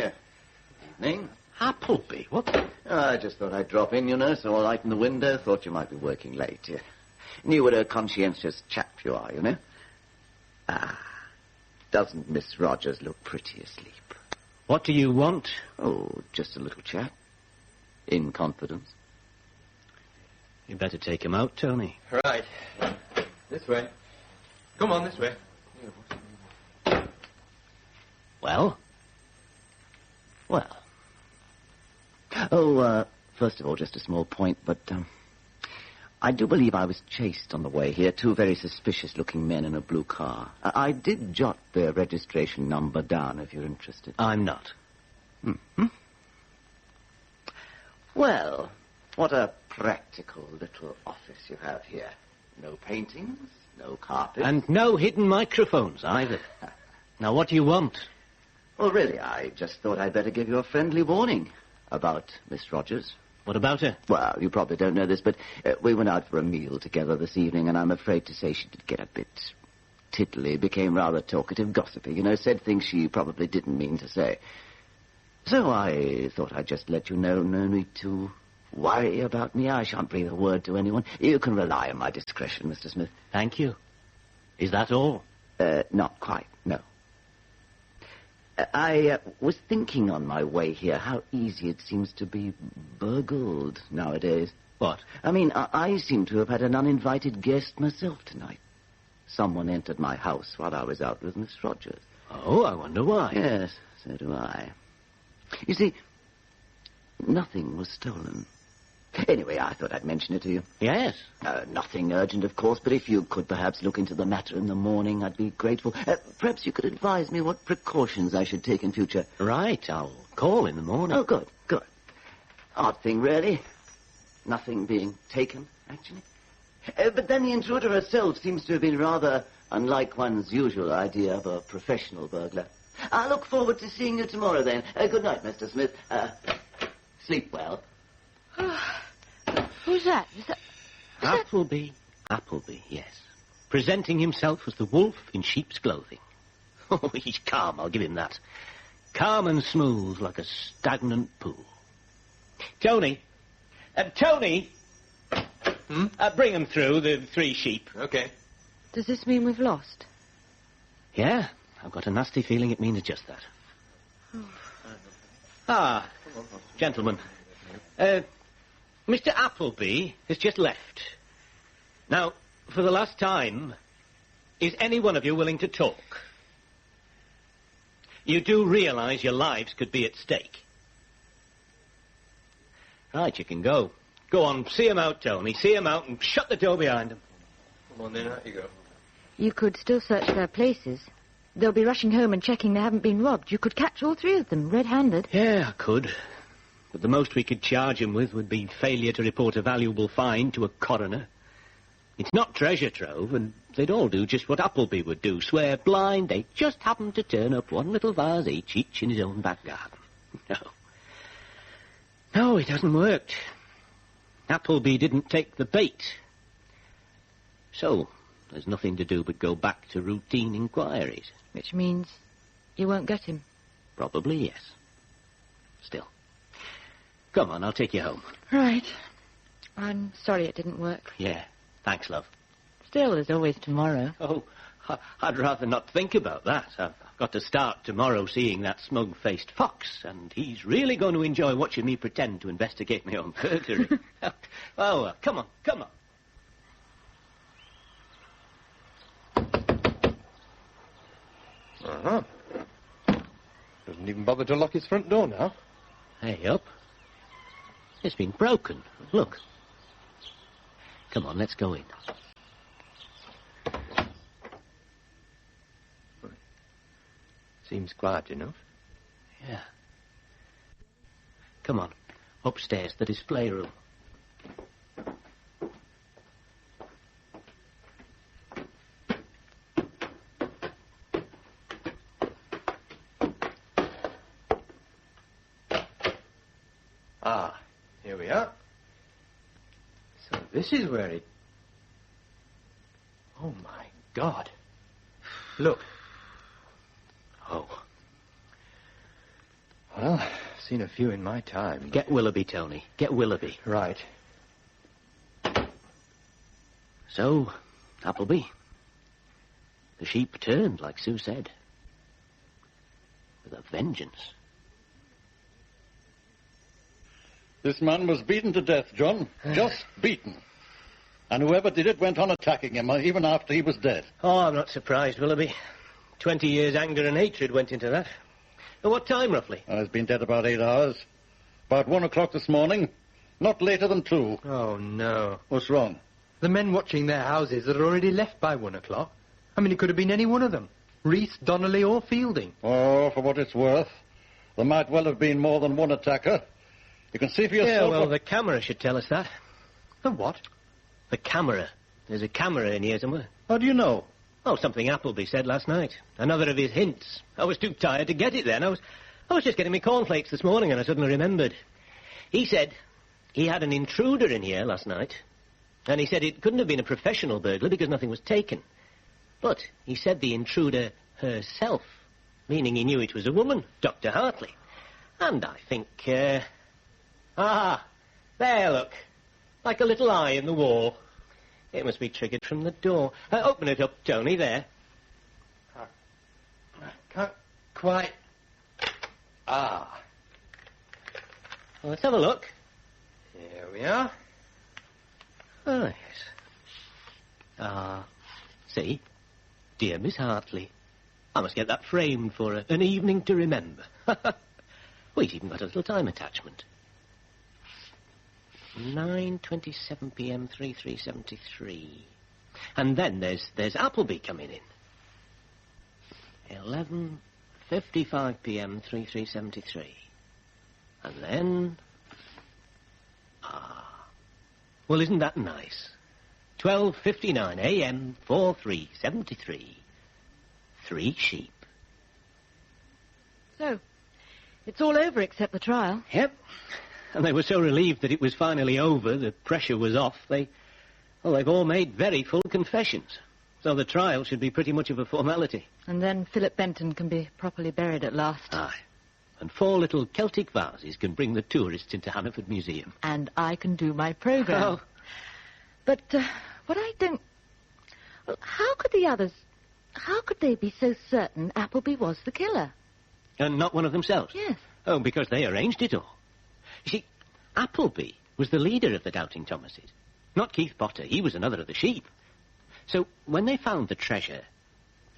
Evening. Appleby? What? I just thought I'd drop in, so I'll lighten the window. Thought you might be working late. Knew what a conscientious chap you are, Doesn't Miss Rogers look pretty asleep? What do you want? Oh, just a little chat. In confidence. You better take him out, Tony. Right. This way. Come on, this way. Well? Oh, first of all, just a small point, but, I do believe I was chased on the way here. 2 very suspicious-looking men in a blue car. I did jot their registration number down, if you're interested. I'm not. Mm-hmm. Well, what a practical little office you have here. No paintings, no carpet. And no hidden microphones, either. Now, what do you want? Well, really, I just thought I'd better give you a friendly warning about Miss Rogers. What about her? Well, you probably don't know this, but we went out for a meal together this evening, and I'm afraid to say she did get a bit tiddly, became rather talkative, gossipy, said things she probably didn't mean to say. So I thought I'd just let you know, no need to worry about me. I shan't breathe a word to anyone. You can rely on my discretion, Mr. Smith. Thank you. Is that all? Not quite, no. I was thinking on my way here how easy it seems to be burgled nowadays. What? I mean, I seem to have had an uninvited guest myself tonight. Someone entered my house while I was out with Miss Rogers. Oh, I wonder why. Yes, so do I. You see, nothing was stolen. Anyway, I thought I'd mention it to you. Yes. Nothing urgent, of course, but if you could perhaps look into the matter in the morning, I'd be grateful. Perhaps you could advise me what precautions I should take in future. Right, I'll call in the morning. Oh, good. Odd thing, really. nothing being taken, actually. But then the intruder herself seems to have been rather unlike one's usual idea of a professional burglar. I look forward to seeing you tomorrow, then. Good night, Mr. Smith. Sleep well. Who's that? Is that... Appleby. Appleby, yes. Presenting himself as the wolf in sheep's clothing. Oh, he's calm, I'll give him that. Calm and smooth like a stagnant pool. Tony! Tony! Bring him through, the 3 sheep. Okay. Does this mean we've lost? Yeah, I've got a nasty feeling it means just that. Ah, gentlemen. Mr. Appleby has just left. Now, for the last time, is any one of you willing to talk? You do realise your lives could be at stake. Right, you can go. Go on, see him out, Tony. See him out and shut the door behind him. Come on then, out you go. You could still search their places. They'll be rushing home and checking they haven't been robbed. You could catch all 3 of them, red-handed. Yeah, I could. But the most we could charge him with would be failure to report a valuable find to a coroner. It's not treasure trove, and they'd all do just what Appleby would do, swear blind they just happened to turn up 1 little vase each in his own back garden. No, it hasn't worked. Appleby didn't take the bait. So, there's nothing to do but go back to routine inquiries. Which means you won't get him. Probably, yes. Still. Come on, I'll take you home. Right. I'm sorry it didn't work. Yeah, thanks, love. Still, there's always tomorrow. Oh, I'd rather not think about that. I've got to start tomorrow seeing that smug-faced fox, and he's really going to enjoy watching me pretend to investigate my own burglary. Come on, come on. Uh-huh. Doesn't even bother to lock his front door now. Hey, up. It's been broken. Look. Come on, let's go in. Seems quiet enough. Yeah. Come on. Upstairs, the display room. Ah, here we are. So this is where it... Oh, my God. Look. Oh. Well, I've seen a few in my time. Get Willoughby, Tony. Get Willoughby. Right. So, Appleby. The sheep turned, like Sue said. With a vengeance. This man was beaten to death, John. Just beaten. And whoever did it went on attacking him, even after he was dead. Oh, I'm not surprised, Willoughby. 20 years anger and hatred went into that. At what time, roughly? He's been dead about 8 hours. About 1 o'clock this morning. Not later than 2. Oh, no. What's wrong? The men watching their houses had already left by 1 o'clock. I mean, it could have been any one of them. Reese, Donnelly, or Fielding. Oh, for what it's worth. There might well have been more than one attacker. You can see for yourself... Yeah, well, the camera should tell us that. The what? The camera. There's a camera in here somewhere. How do you know? Oh, something Appleby said last night. Another of his hints. I was too tired to get it then. I was just getting me cornflakes this morning and I suddenly remembered. He said he had an intruder in here last night. And he said it couldn't have been a professional burglar because nothing was taken. But he said the intruder herself, meaning he knew it was a woman, Dr. Hartley. And I think, there, look. Like a little eye in the wall. It must be triggered from the door. Open it up, Tony, there. I can't quite... Ah. Well, let's have a look. Here we are. Oh, yes. See? Dear Miss Hartley. I must get that framed for an evening to remember. Well, he's even got a little time attachment. 9:27 p.m. 3373. And then there's Appleby coming in. 11:55 p.m. 3373. And then Well, isn't that nice? 12:59 a.m. 4373. 3 sheep. So, it's all over except the trial. Yep. And they were so relieved that it was finally over, the pressure was off, they've all made very full confessions. So the trial should be pretty much of a formality. And then Philip Benton can be properly buried at last. Aye. And 4 little Celtic vases can bring the tourists into Hannaford Museum. And I can do my programme. Oh. But what I don't... Well, how could they be so certain Appleby was the killer? And not one of themselves? Yes. Oh, because they arranged it all. You see, Appleby was the leader of the Doubting Thomases. Not Keith Potter, he was another of the sheep. So, when they found the treasure,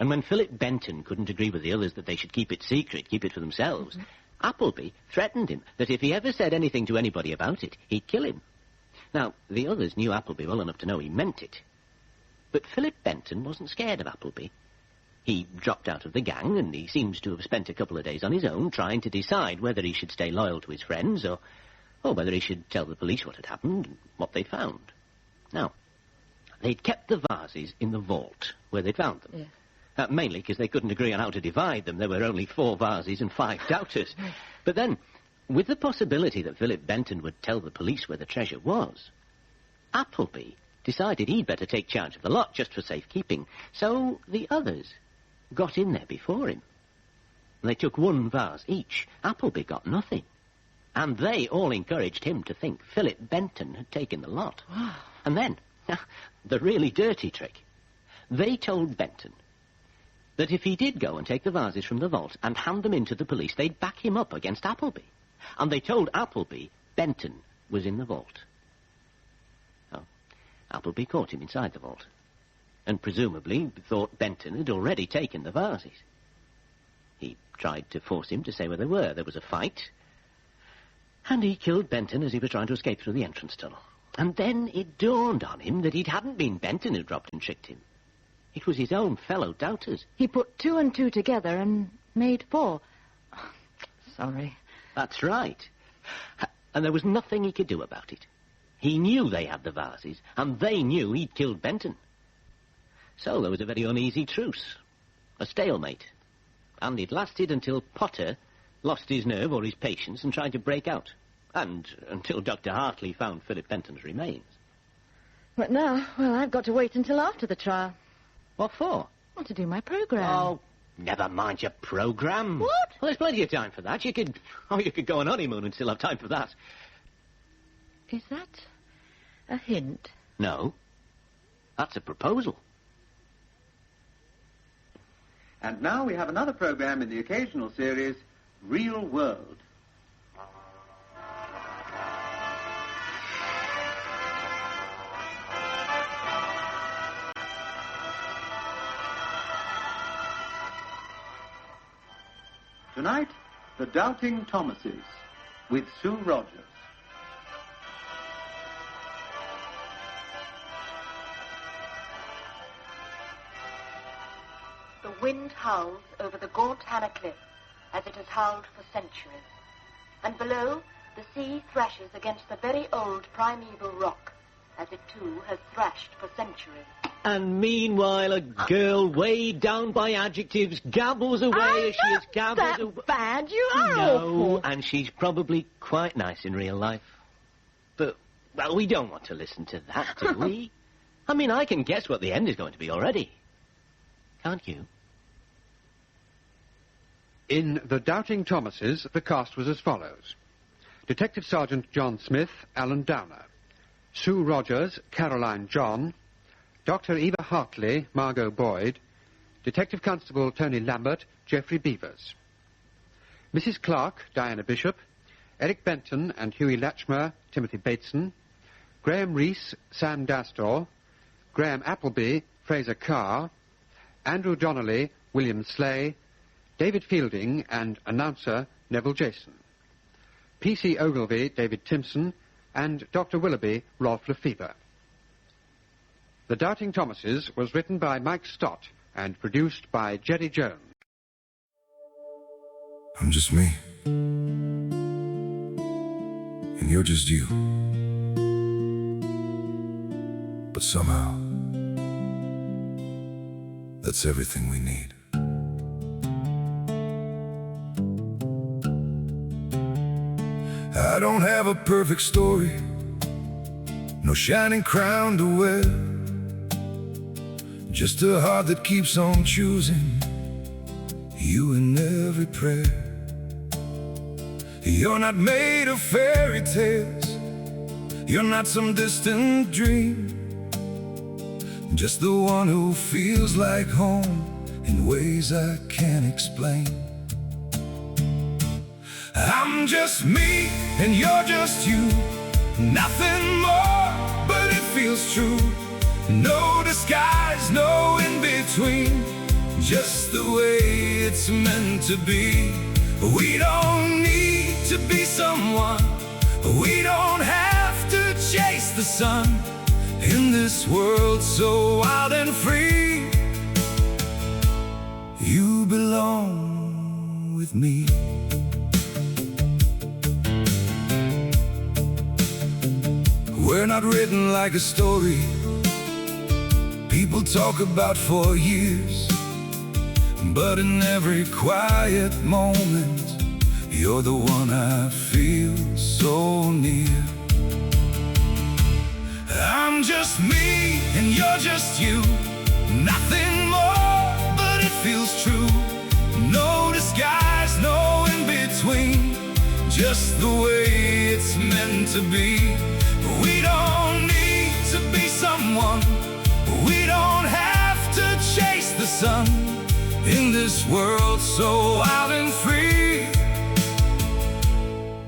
and when Philip Benton couldn't agree with the others that they should keep it secret, keep it for themselves, Appleby threatened him that if he ever said anything to anybody about it, he'd kill him. Now, the others knew Appleby well enough to know he meant it. But Philip Benton wasn't scared of Appleby. He dropped out of the gang, and he seems to have spent a couple of days on his own trying to decide whether he should stay loyal to his friends or whether he should tell the police what had happened and what they'd found. Now, they'd kept the vases in the vault where they'd found them. Yes. Mainly because they couldn't agree on how to divide them. There were only 4 vases and 5 doubters. But then, with the possibility that Philip Benton would tell the police where the treasure was, Appleby decided he'd better take charge of the lot just for safekeeping. So the others got in there before him. They took 1 vase each. Appleby got nothing. And they all encouraged him to think Philip Benton had taken the lot. And then, the really dirty trick, they told Benton that if he did go and take the vases from the vault and hand them in to the police, they'd back him up against Appleby. And they told Appleby Benton was in the vault. Oh, Appleby caught him inside the vault, and presumably thought Benton had already taken the vases. He tried to force him to say where they were. There was a fight, and he killed Benton as he was trying to escape through the entrance tunnel. And then it dawned on him that it hadn't been Benton who dropped and tricked him. It was his own fellow doubters. He put 2 and 2 together and made 4. Sorry. That's right. And there was nothing he could do about it. He knew they had the vases, and they knew he'd killed Benton. So there was a very uneasy truce, a stalemate. And it lasted until Potter lost his nerve or his patience and tried to break out. And until Dr. Hartley found Philip Benton's remains. But now, well, I've got to wait until after the trial. What for? Want to do my programme. Oh, never mind your programme. What? Well, there's plenty of time for that. You could go on honeymoon and still have time for that. Is that a hint? No. That's a proposal. And now we have another program in the occasional series, Real World. Tonight, The Doubting Thomases, with Sue Rogers. The wind howls over the gaunt Hannah Cliff as it has howled for centuries. And below, the sea thrashes against the very old primeval rock, as it too has thrashed for centuries. And meanwhile, a girl weighed down by adjectives gabbles away as she has gabbled away. Bad, you are No, awful. and she's probably quite nice in real life. But, well, we don't want to listen to that, do we? I mean, I can guess what the end is going to be already. Can't you? In The Doubting Thomases, the cast was as follows. Det-Sgt John Smith, Alan Downer. Sue Rogers, Caroline John. Dr. Eva Hartley, Margot Boyd. Detective Constable Tony Lambert, Geoffrey Beevers. Mrs. Clark, Diana Bishop. Eric Benton and Hughie Latchmer, Timothy Bateson. Graham Rees, Sam Dastor. Graham Appleby, Fraser Carr. Andrew Donnelly, William Slay. David Fielding and announcer Neville Jason. P.C. Ogilvy, David Timpson, and Dr. Willoughby, Rolf Lefebvre. The Doubting Thomases was written by Mike Stott and produced by Gerry Jones. I'm just me. And you're just you. But somehow, that's everything we need. I don't have a perfect story, no shining crown to wear, just a heart that keeps on choosing you in every prayer. You're not made of fairy tales, you're not some distant dream, just the one who feels like home in ways I can't explain. I'm just me and you're just you, nothing more, but it feels true. No disguise, no in-between, just the way it's meant to be. We don't need to be someone, we don't have to chase the sun, in this world so wild and free. You belong with me. We're not written like a story people talk about for years, but in every quiet moment, you're the one I feel so near. I'm just me and you're just you, nothing more, but it feels true. No disguise, no in-between, just the way it's meant to be. We don't need to be someone, we don't have to chase the sun, in this world so wild and free.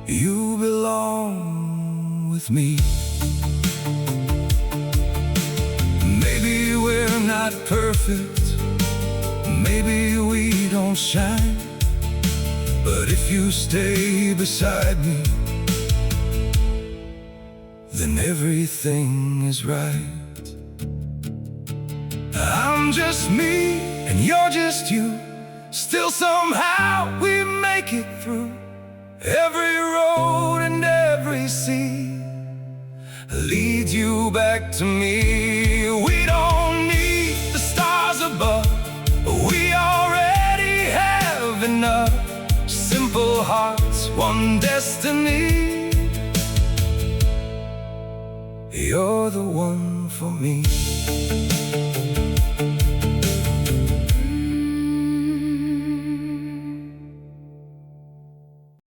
You belong with me. Maybe we're not perfect, maybe we don't shine, but if you stay beside me, then everything is right. I'm just me and you're just you, still somehow we make it through. Every road and every sea leads you back to me. We don't need the stars above, we already have enough. Simple hearts, one destiny. You're the one for me.